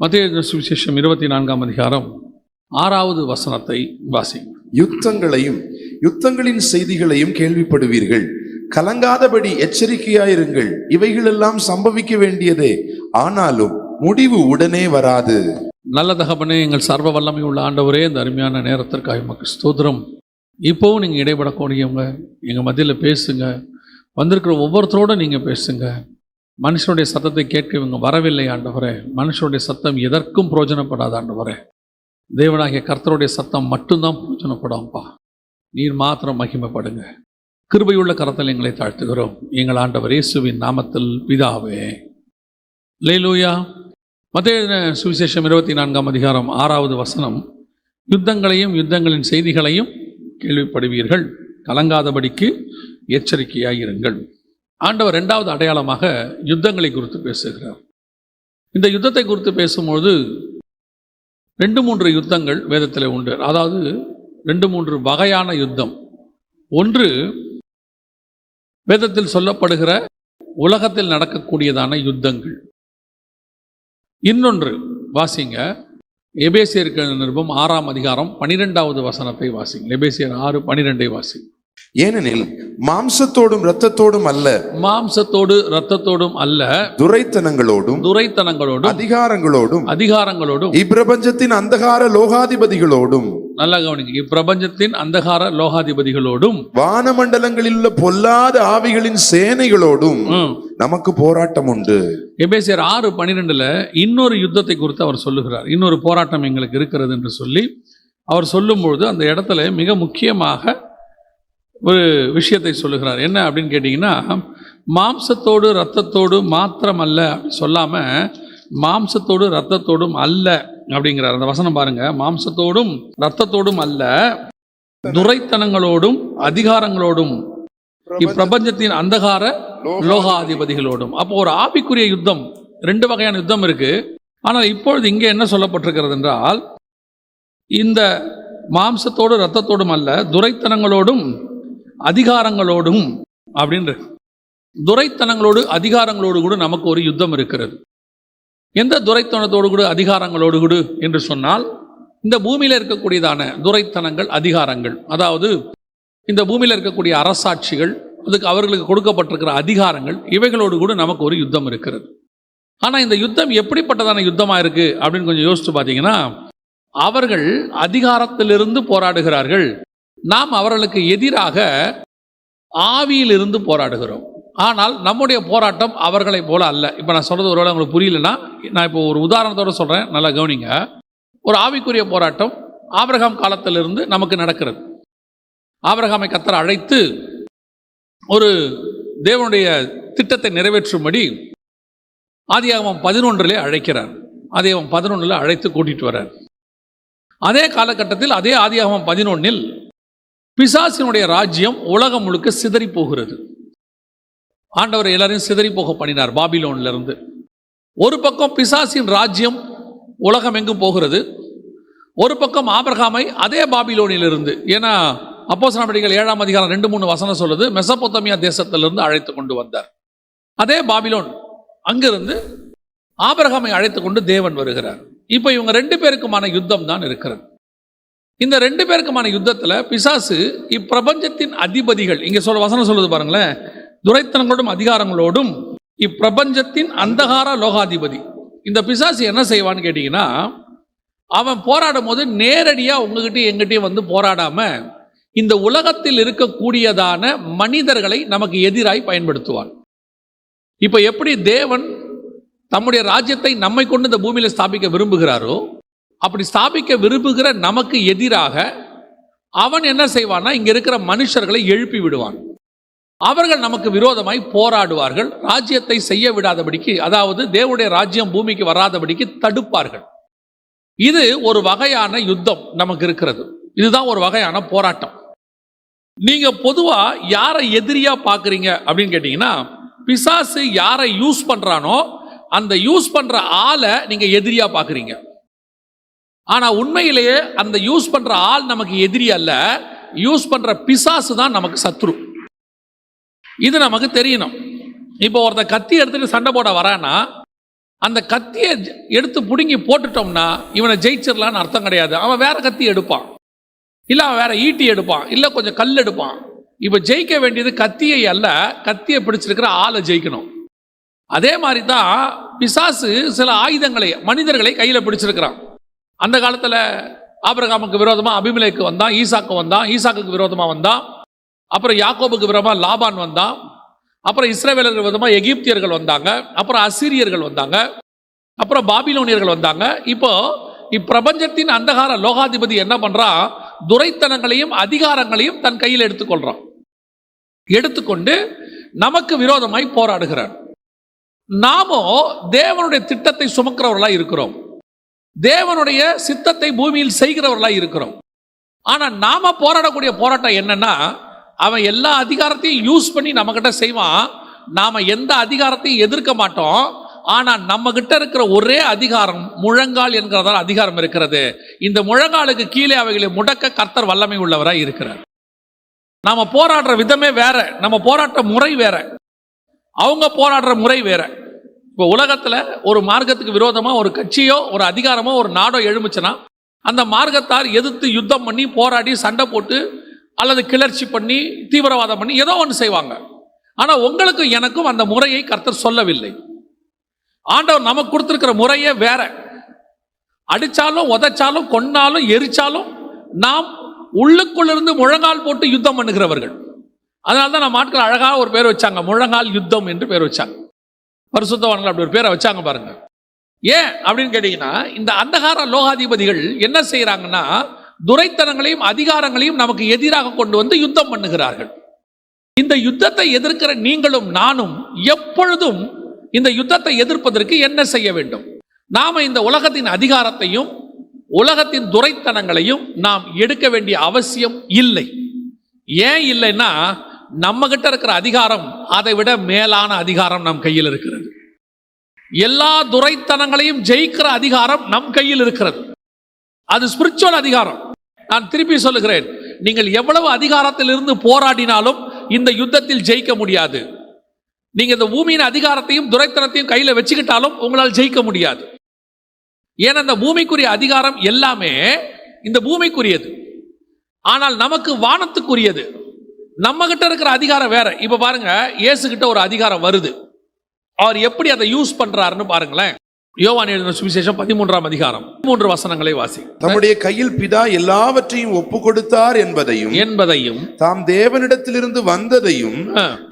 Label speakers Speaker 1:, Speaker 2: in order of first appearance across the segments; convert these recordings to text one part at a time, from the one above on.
Speaker 1: மத்தேயு சுவிசேஷம் 24ஆம் அதிகாரம் 6வது வசனத்தை வாசிங்க.
Speaker 2: யுத்தங்களையும் யுத்தங்களின் செய்திகளையும் கேள்விப்படுவீர்கள், கலங்காதபடி எச்சரிக்கையாயிருங்கள். இவைகளெல்லாம் சம்பவிக்க வேண்டியதே, ஆனாலும் முடிவு உடனே வராது.
Speaker 1: நல்ல தகப்பனே, எங்கள் சர்வ வல்லமை உள்ள ஆண்டவரே, இந்த அருமையான நேரத்திற்காக உமக்கு ஸ்தோத்திரம். இப்போவும் நீங்கள் இடைப்படக்கூடியவங்க எங்கள் மத்தியில் பேசுங்க. வந்திருக்கிற ஒவ்வொருத்தரோடு நீங்கள் பேசுங்க. மனுஷனுடைய சத்தத்தை கேட்க இவங்க வரவில்லை ஆண்டவரே. மனுஷனுடைய சத்தம் எதற்கும் பிரயோஜனப்படாத ஆண்டவரே. தேவனாகிய கர்த்தருடைய சத்தம் மட்டும்தான் பிரயோஜனப்படாம்பா. நீர் மாத்திரம் மகிமைப்படுங்க. கிருபையுள்ள கரத்தில் எங்களை தாழ்த்துகிறோம் எங்கள் ஆண்டவர் இயேசுவின் நாமத்தில் பிதாவே. அல்லேலூயா. மத்தேயு சுவிசேஷம் 24ஆம் அதிகாரம் 6வது வசனம், யுத்தங்களையும் யுத்தங்களின் செய்திகளையும் கேள்விப்படுவீர்கள், கலங்காதபடிக்கு எச்சரிக்கையாயிருங்கள். ஆண்டவர் 2வது அடையாளமாக யுத்தங்களை குறித்து பேசுகிறார். இந்த யுத்தத்தை குறித்து பேசும்போது 2-3 யுத்தங்கள் வேதத்தில் உண்டு. அதாவது 2-3 வகையான யுத்தம். ஒன்று வேதத்தில் சொல்லப்படுகிற உலகத்தில் நடக்கக்கூடியதான யுத்தங்கள். இன்னொன்று வாசிங்க, எபேசியருக்கு நிருபம் 6ஆம் அதிகாரம் 12வது வசனத்தை வாசிங்க. எபேசியர் 6:12 வாசிங்க.
Speaker 2: ஏனெனில் மாம்சத்தோடும் இரத்தத்தோடும் அல்ல,
Speaker 1: மாம்சத்தோடு இரத்தத்தோடும் அல்ல,
Speaker 2: துரைத்தனங்களோடும் அதிகாரங்களோடும் இப்பிரபஞ்சத்தின் அந்தகார லோகாதிபதிகளோடும்,
Speaker 1: நல்லா கவனிங்க, இப்பிரபஞ்சத்தின் அந்தகார லோகாதிபதிகளோடும்
Speaker 2: வானமண்டலங்களில் உள்ள பொல்லாத ஆவிகளின் சேனைகளோடும் நமக்கு போராட்டம் உண்டு.
Speaker 1: எபேசியர் 6:12 இன்னொரு யுத்தத்தை குறித்து அவர் சொல்லுகிறார். இன்னொரு போராட்டம் எங்களுக்கு இருக்கிறது என்று சொல்லி அவர் சொல்லும்பொழுது அந்த இடத்துல மிக முக்கியமாக ஒரு விஷயத்தை சொல்லுகிறார். என்ன அப்படின்னு கேட்டிங்கன்னா, மாம்சத்தோடு இரத்தத்தோடு மாத்திரம் அல்ல சொல்லாமல் மாம்சத்தோடு இரத்தத்தோடும் அல்ல அப்படிங்கிறார். அந்த வசனம் பாருங்க, மாம்சத்தோடும் இரத்தத்தோடும் அல்ல, துரைத்தனங்களோடும் அதிகாரங்களோடும் இப்பிரபஞ்சத்தின் அந்தகார லோகாதிபதிகளோடும். அப்போ ஒரு ஆவிக்குரிய யுத்தம், 2 வகையான யுத்தம் இருக்கு. ஆனால் இப்பொழுது இங்கே என்ன சொல்லப்பட்டிருக்கிறது என்றால், இந்த மாம்சத்தோடு இரத்தத்தோடும் அல்ல, துரைத்தனங்களோடும் அதிகாரங்களோடும் அப்படின்ற துரைத்தனங்களோடு அதிகாரங்களோடு கூட நமக்கு ஒரு யுத்தம் இருக்கிறது. எந்த துரைத்தனத்தோடு கூட அதிகாரங்களோடு கூட என்று சொன்னால், இந்த பூமியில் இருக்கக்கூடியதான துரைத்தனங்கள் அதிகாரங்கள், அதாவது இந்த பூமியில் இருக்கக்கூடிய அரசாட்சிகள், அதுக்கு அவர்களுக்கு கொடுக்கப்பட்டிருக்கிற அதிகாரங்கள், இவைகளோடு கூட நமக்கு ஒரு யுத்தம் இருக்கிறது. ஆனால் இந்த யுத்தம் எப்படிப்பட்டதான யுத்தமாக இருக்குது அப்படின்னு கொஞ்சம் யோசித்து பார்த்தீங்கன்னா, அவர்கள் அதிகாரத்திலிருந்து போராடுகிறார்கள், நாம் அவர்களுக்கு எதிராக ஆவியிலிருந்து போராடுகிறோம். ஆனால் நம்முடைய போராட்டம் அவர்களை போல அல்ல. இப்போ நான் சொல்கிறது ஒருவேளை உங்களுக்கு புரியலன்னா, நான் இப்போ ஒரு உதாரணத்தோடு சொல்கிறேன், நல்லா கவனிங்க. ஒரு ஆவிக்குரிய போராட்டம் ஆபிரகாம் காலத்திலிருந்து நமக்கு நடக்கிறது. ஆபிரகாமை கர்த்தர் அழைத்து ஒரு தேவனுடைய திட்டத்தை நிறைவேற்றும்படி ஆதியாகமம் 11 அழைக்கிறார். ஆதியாகமம் 11 அழைத்து கூட்டிட்டு வர்றார். அதே காலகட்டத்தில் அதே ஆதியாகமம் 11 பிசாசினுடைய ராஜ்யம் உலகம் முழுக்க சிதறி போகிறது. ஆண்டவர் எல்லாரையும் சிதறி போக பண்ணினார் பாபிலோன்ல இருந்து. ஒரு பக்கம் பிசாசின் ராஜ்யம் உலகம் எங்கும் போகிறது, ஒரு பக்கம் ஆபிரகாமை அதே பாபிலோனிலிருந்து, ஏன்னா அப்போஸ்தலர் நடவடிக்கைகள் 7ஆம் அதிகாரம் 2-3 வசனம் சொல்லுது, மெசபொத்தமியா தேசத்திலிருந்து அழைத்து கொண்டு வந்தார். அதே பாபிலோன் அங்கிருந்து ஆபிரகாமை அழைத்து கொண்டு தேவன் வருகிறார். இப்போ இவங்க 2 பேருக்குமான யுத்தம் தான் இருக்கிறது. இந்த 2 பேருக்குமான யுத்தத்தில் பிசாசு இப்பிரபஞ்சத்தின் அதிபதிகள், இங்கே வசனம் சொல்லுது பாருங்களேன், துரைத்தனங்களோடும் அதிகாரங்களோடும் இப்பிரபஞ்சத்தின் அந்தகார லோகாதிபதி. இந்த பிசாசு என்ன செய்வான்னு கேட்டிங்கன்னா, அவன் போராடும் போது நேரடியாக உங்ககிட்டயும் எங்கிட்டையும் வந்து போராடாம இந்த உலகத்தில் இருக்கக்கூடியதான மனிதர்களை நமக்கு எதிராய் பயன்படுத்துவான். இப்போ எப்படி தேவன் தம்முடைய ராஜ்யத்தை நம்மை கொண்டு இந்த பூமியில் ஸ்தாபிக்க விரும்புகிறாரோ, அப்படி ஸ்தாபிக்க விரும்புகிற நமக்கு எதிராக அவன் என்ன செய்வான்னா, இங்க இருக்கிற மனுஷர்களை எழுப்பி விடுவான். அவர்கள் நமக்கு விரோதமாய் போராடுவார்கள், ராஜ்யத்தை செய்ய விடாதபடிக்கு, அதாவது தேவனுடைய ராஜ்யம் பூமிக்கு வராதபடிக்கு தடுப்பார்கள். இது ஒரு வகையான யுத்தம் நமக்கு இருக்கிறது. இதுதான் ஒரு வகையான போராட்டம். நீங்க பொதுவா யாரை எதிரியா பாக்குறீங்க அப்படின்னு கேட்டீங்கன்னா, பிசாசு யாரை யூஸ் பண்றானோ அந்த யூஸ் பண்ற ஆளை நீங்க எதிரியா பாக்குறீங்க. ஆனா உண்மையிலேயே அந்த யூஸ் பண்ற ஆள் நமக்கு எதிரி அல்ல, யூஸ் பண்ற பிசாசு தான் நமக்கு சத்ரு. இது நமக்கு தெரியணும். இப்போ ஒருத்தர் கத்தி எடுத்துட்டு சண்டை போட வரானா அந்த கத்தியை எடுத்து பிடுங்கி போட்டுட்டோம்னா இவனை ஜெயிச்சிடலான்னு அர்த்தம் கிடையாது. அவன் வேற கத்தி எடுப்பான், இல்லை அவன் வேற ஈட்டி எடுப்பான், இல்லை கொஞ்சம் கல் எடுப்பான். இப்போ ஜெயிக்க வேண்டியது கத்தியை அல்ல, கத்தியை பிடிச்சிருக்கிற ஆளை ஜெயிக்கணும். அதே மாதிரி தான் பிசாசு சில ஆயுதங்களை, மனிதர்களை கையில் பிடிச்சிருக்கிறான். அந்த காலத்தில் ஆபிரகாமுக்கு விரோதமாக அபிமெலேக்கு வந்தான், ஈசாக்கு வந்தான், ஈசாக்குக்கு விரோதமாக வந்தான், அப்புறம் யாக்கோபுக்கு விரோதமாக லாபான் வந்தான், அப்புறம் இஸ்ரவேலருக்கு விரோதமாக எகிப்தியர்கள் வந்தாங்க, அப்புறம் அசீரியர்கள் வந்தாங்க, அப்புறம் பாபிலோனியர்கள் வந்தாங்க. இப்போ இப்பிரபஞ்சத்தின் அந்தகார லோகாதிபதி என்ன பண்றான்? துரைத்தனங்களையும் அதிகாரங்களையும் தன் கையில் எடுத்துக்கொள்றான். எடுத்துக்கொண்டு நமக்கு விரோதமாய் போராடுகிறார். நாமோ தேவனுடைய திட்டத்தை சுமக்கிறவர்களாய் இருக்கிறோம், தேவனுடைய சித்தத்தை பூமியில் செய்கிறவர்களாய் இருக்கிறோம். ஆனா நாம போராடக்கூடிய போராட்டம் என்னன்னா, அவன் எல்லா அதிகாரத்தையும் யூஸ் பண்ணி நம்ம கிட்ட செய்வான். நாம எந்த அதிகாரத்தையும் எதிர்க்க மாட்டோம். ஆனா நம்ம கிட்ட இருக்கிற ஒரே அதிகாரம் முழங்கால் என்கிறதால் அதிகாரம் இருக்கிறது. இந்த முழங்காலுக்கு கீழே அவைகளை முடக்க கர்த்தர் வல்லமை உள்ளவராய் இருக்கிறார். நாம போராடுற விதமே வேற, நம்ம போராட்ட முறை வேற, அவங்க போராடுற முறை வேற. இப்போ உலகத்துல ஒரு மார்க்கத்துக்கு விரோதமா ஒரு கட்சியோ ஒரு அதிகாரமோ ஒரு நாடோ எழும்புச்சுன்னா அந்த மார்க்கத்தார் எதிர்த்து யுத்தம் பண்ணி போராடி சண்டை போட்டு அல்லது கிளர்ச்சி பண்ணி தீவிரவாதம் பண்ணி ஏதோ ஒன்று செய்வாங்க. ஆனா உங்களுக்கும் எனக்கும் அந்த முறையை கர்த்தர் சொல்லவில்லை. ஆண்டவர் நமக்கு கொடுத்திருக்கிற முறையே வேற. அடிச்சாலும் உதைச்சாலும் கொன்னாலும் எரிச்சாலும் நாம் உள்ளுக்குள்ளிருந்து முழங்கால் போட்டு யுத்தம் பண்ணுகிறவர்கள். அதனால தான் நம்ம ஆட்கள் அழகா ஒரு பேர் வச்சாங்க, முழங்கால் யுத்தம் என்று பேர் வச்சாங்க. பரிசுத்தவான்கள் அப்படி ஒரு பேரை வச்சாங்க பாருங்க. ஏன் அப்படின்னு கேட்டீங்கன்னா, இந்த அந்தகார லோகாதிபதிகள் என்ன செய்யறாங்கன்னா, துரைத்தனங்களையும் அதிகாரங்களையும் நமக்கு எதிராக கொண்டு வந்து யுத்தம் பண்ணுகிறார்கள். இந்த யுத்தத்தை எதிர்க்கிற நீங்களும் நானும் எப்பொழுதும் இந்த யுத்தத்தை எதிர்ப்பதற்கு என்ன செய்ய வேண்டும்? நாம இந்த உலகத்தின் அதிகாரத்தையும் உலகத்தின் துரைத்தனங்களையும் நாம் எடுக்க வேண்டிய அவசியம் இல்லை. ஏன் இல்லைன்னா, நம்ம கிட்ட இருக்கிற அதிகாரம் அதை விட மேலான அதிகாரம் நம் கையில் இருக்கிறது. எல்லா துரைத்தனங்களையும் ஜெயிக்கிற அதிகாரம் நம் கையில் இருக்கிறது. அது ஸ்பிரிச்சுவல் அதிகாரம். நான் திருப்பி சொல்லுகிறேன், நீங்கள் எவ்வளவு அதிகாரத்தில் இருந்து போராடினாலும் இந்த யுத்தத்தில் ஜெயிக்க முடியாது. நீங்க இந்த பூமியின் அதிகாரத்தையும் துரைத்தனத்தையும் கையில வச்சுக்கிட்டாலும் உங்களால் ஜெயிக்க முடியாது. ஏன்னா இந்த பூமிக்குரிய அதிகாரம் எல்லாமே இந்த பூமிக்குரியது, ஆனால் நமக்கு வானத்துக்குரியது. நம்ம கிட்ட இருக்கிற அதிகாரம் வேற. இப்ப பாருங்க, இயேசு கிட்ட ஒரு அதிகாரம் வருது, அவர் எப்படி அதை யூஸ் பண்றாருன்னு பாருங்களேன். யோவான் எழுதின சுவிசேஷம் 13ஆம் அதிகாரம் 3 வசனங்களை வாசி.
Speaker 2: தம்முடைய கையில் பிதா எல்லாவற்றையும் ஒப்பு கொடுத்தார் என்பதையும் தாம் தேவனிடத்திலிருந்து வந்ததையும்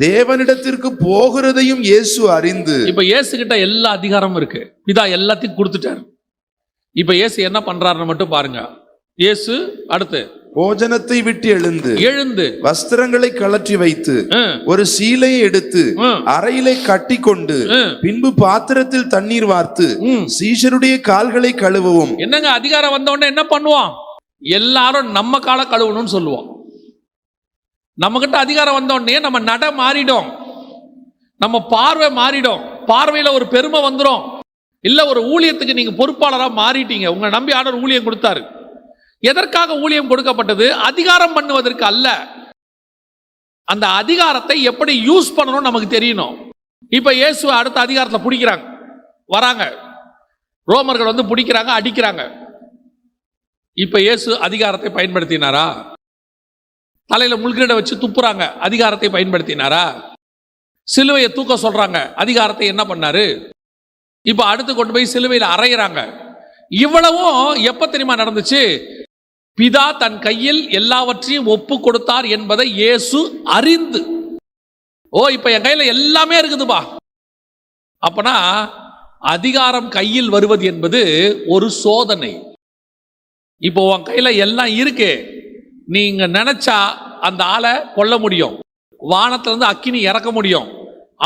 Speaker 2: தேவனிடத்திற்கு போகிறதையும் இயேசு அறிந்து. இப்ப
Speaker 1: இயேசு கிட்ட எல்லா அதிகாரமும் இருக்கு, பிதா எல்லாத்தையும் கொடுத்துட்டாரு. இப்ப இயேசு என்ன பண்றாருன்னு மட்டும் பாருங்க. இயேசு அடுத்து
Speaker 2: போஜனத்தை விட்டு எழுந்து வஸ்திரங்களை கழற்றி வைத்து ஒரு சீலையை எடுத்து அறையிலே கட்டி கொண்டு பின்பு பாத்திரத்தில் தண்ணீர் வார்த்து சீஷருடைய கால்களை கழுவவும்.
Speaker 1: என்னங்க அதிகாரம் வந்த உடனே என்ன பண்ணுவான்? எல்லாரும் நம்ம காலை கழுவணும்னு சொல்லுவோம். நம்ம கிட்ட அதிகாரம் வந்த உடனே நம்ம நட மாறிடும், நம்ம பார்வை மாறிடும், பார்வையில ஒரு பெருமை வந்துடும். இல்ல ஒரு ஊழியத்துக்கு நீங்க பொறுப்பாளரா மாறிட்டீங்க, உங்க நம்பி ஆண்டவர் ஊழியம் கொடுத்தாரு. எதற்காக ஊழியம் கொடுக்கப்பட்டது? அதிகாரம் பண்ணுவதற்கு அல்ல. அந்த அதிகாரத்தை எப்படி யூஸ் பண்ணணும் நமக்கு தெரியணும். இப்ப இயேசு அடுத்த அதிகாரத்தை பிடிக்கிறாங்க, வராங்க ரோமர்கள் வந்து பிடிக்கிறாங்க, அடிக்கிறாங்க. இப்ப இயேசு அதிகாரத்தை பயன்படுத்தினாரா? தலையில முள்கிரீட வச்சு துப்புறாங்க, அதிகாரத்தை பயன்படுத்தினாரா? சிலுவையை தூக்க சொல்றாங்க, அதிகாரத்தை என்ன பண்ணாரு? இப்ப அடுத்து கொண்டு போய் சிலுவையில் அறையிறாங்க. இவ்வளவும் எப்ப தெரியுமா நடந்துச்சு? பிதா தன் கையில் எல்லாவற்றையும் ஒப்பு கொடுத்தார் என்பதை இயேசு அறிந்து. ஓ, இப்ப என் கையில எல்லாமே இருக்குதுப்பா. அப்பனா அதிகாரம் கையில் வருவது என்பது ஒரு சோதனை. இப்போ உன் கையில எல்லாம் இருக்கு, நீங்க நினைச்சா அந்த ஆளை கொல்ல முடியும், வானத்துல இருந்து அக்கினி இறக்க முடியும்,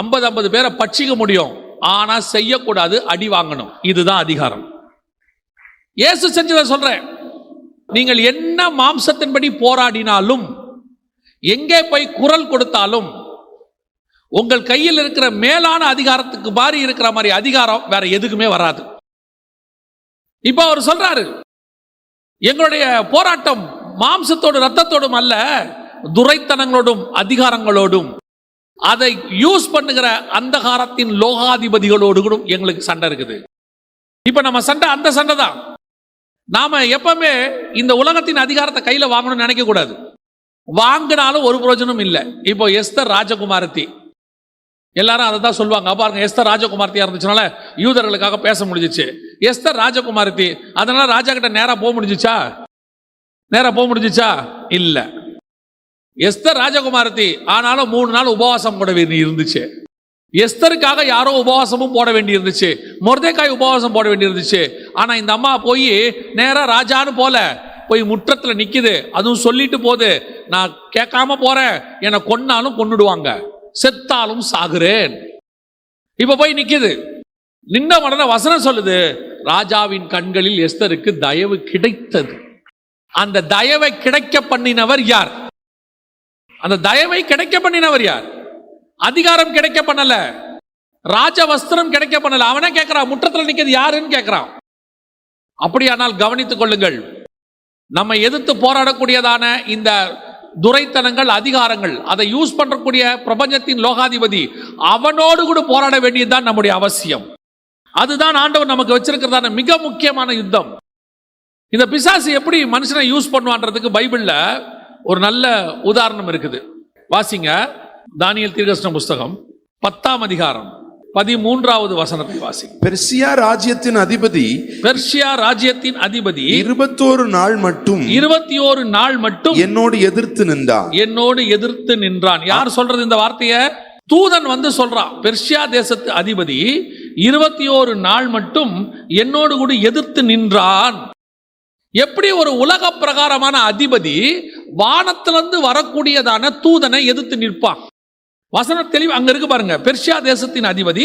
Speaker 1: 50 பேரை பட்சிக்க முடியும். ஆனா செய்யக்கூடாது, அடி வாங்கணும். இதுதான் அதிகாரம். இயேசு செஞ்சதை சொல்றேன். நீங்கள் என்ன மாம்சத்தின்படி போராடினாலும், எங்கே போய் குரல் கொடுத்தாலும், உங்கள் கையில் இருக்கிற மேலான அதிகாரத்துக்கு பாரி இருக்கிற மாதிரி அதிகாரம் வேற எதுக்குமே வராது. இப்ப அவர் சொல்றாரு, எங்களுடைய போராட்டம் மாம்சத்தோடு ரத்தத்தோடும் அல்ல, துரைத்தனங்களோடும் அதிகாரங்களோடும். அதை யூஸ் பண்ணுகிற அந்தகாரத்தின் லோகாதிபதிகளோடு கூட எங்களுக்கு சண்டை இருக்குது. இப்ப நம்ம சண்டை அந்த சண்டை தான். நாம எப்பவுமே இந்த உலகத்தின் அதிகாரத்தை கையில வாங்கணும்னு நினைக்க கூடாது. வாங்கினாலும் ஒரு பிரயோஜனம் இல்லை. இப்போ எஸ்தர் ராஜகுமாரத்தி, எல்லாரும் அதை தான் சொல்லுவாங்க. பாருங்க, எஸ்தர் ராஜகுமாரத்தியா இருந்துச்சுனால யூதர்களுக்காக பேச முடிஞ்சிச்சு. எஸ்தர் ராஜகுமாரத்தி, அதனால ராஜா கிட்ட நேரா போக முடிஞ்சிச்சா? இல்ல. எஸ்தர் ராஜகுமாரத்தி ஆனாலும் 3 நாள் உபவாசம் போட வேண்டி இருந்துச்சு. எஸ்தருக்காக யாரோ உபவாசமும் போட வேண்டி இருந்துச்சு. மொர்தெக்காய் உபவாசம் போட வேண்டி இருந்துச்சு. ஆனா இந்த அம்மா போய் நேரா ராஜான்னு போய் முற்றத்துல நிக்குது. அதுவும் சொல்லிட்டு போகுது, நான் கேட்காம போறேன், என்னை கொன்னாலும் கொன்னுடுவாங்க, செத்தாலும் சாகுறேன். இப்ப போய் நிக்குது. நின்ன உடனே வசனம் சொல்லுது, ராஜாவின் கண்களில் எஸ்தருக்கு தயவு கிடைத்தது. அந்த தயவை கிடைக்க பண்ணினவர் யார்? அந்த தயவை கிடைக்க பண்ணினவர் யார்? அதிகாரம் கிடைக்க பண்ணல, ராஜ வஸ்திரம் கிடைக்க பண்ணல. அவனே கேட்கிறான், முற்றத்தில் நிக்கிறது யாருன்னு கேட்கிறான். அப்படியானால் கவனித்துக் கொள்ளுங்கள், நம்ம எதிர்த்து போராடக்கூடியதான இந்த துரைத்தனங்கள், அதிகாரங்கள், அதை யூஸ் பண்ணக்கூடிய பிரபஞ்சத்தின் லோகாதிபதி, அவனோடு கூட போராட வேண்டியதுதான் நம்முடைய அவசியம். அதுதான் ஆண்டவர் நமக்கு வச்சிருக்கிறதான மிக முக்கியமான யுத்தம். இந்த பிசாசு எப்படி மனுஷனை யூஸ் பண்ணுவான்றதுக்கு பைபிள்ல ஒரு நல்ல உதாரணம் இருக்குது. வாசிங்க, தானியேல் தீர்க்கதரிசன புஸ்தகம் 10ஆம் அதிகாரம் 13வது வசனத்தை வாசிங்க.
Speaker 2: பெர்சியா ராஜ்யத்தின் அதிபதி 21 நாள் மட்டும் என்னோடு எதிர்த்து நின்றான். யார் சொல்றது இந்த வார்த்தையை? தூதன் சொல்றான். பெர்சியா தேசத்து அதிபதி 21 நாள் மட்டும் என்னோடு கூட எதிர்த்து நின்றான். எப்படி ஒரு உலக பிரகாரமான அதிபதி வானத்திலிருந்து வரக்கூடியதான தூதனை எதிர்த்து நிற்பான்? வசன தெளிவு அங்க இருக்கு பாருங்க. பெர்சியா தேசத்தின் அதிபதி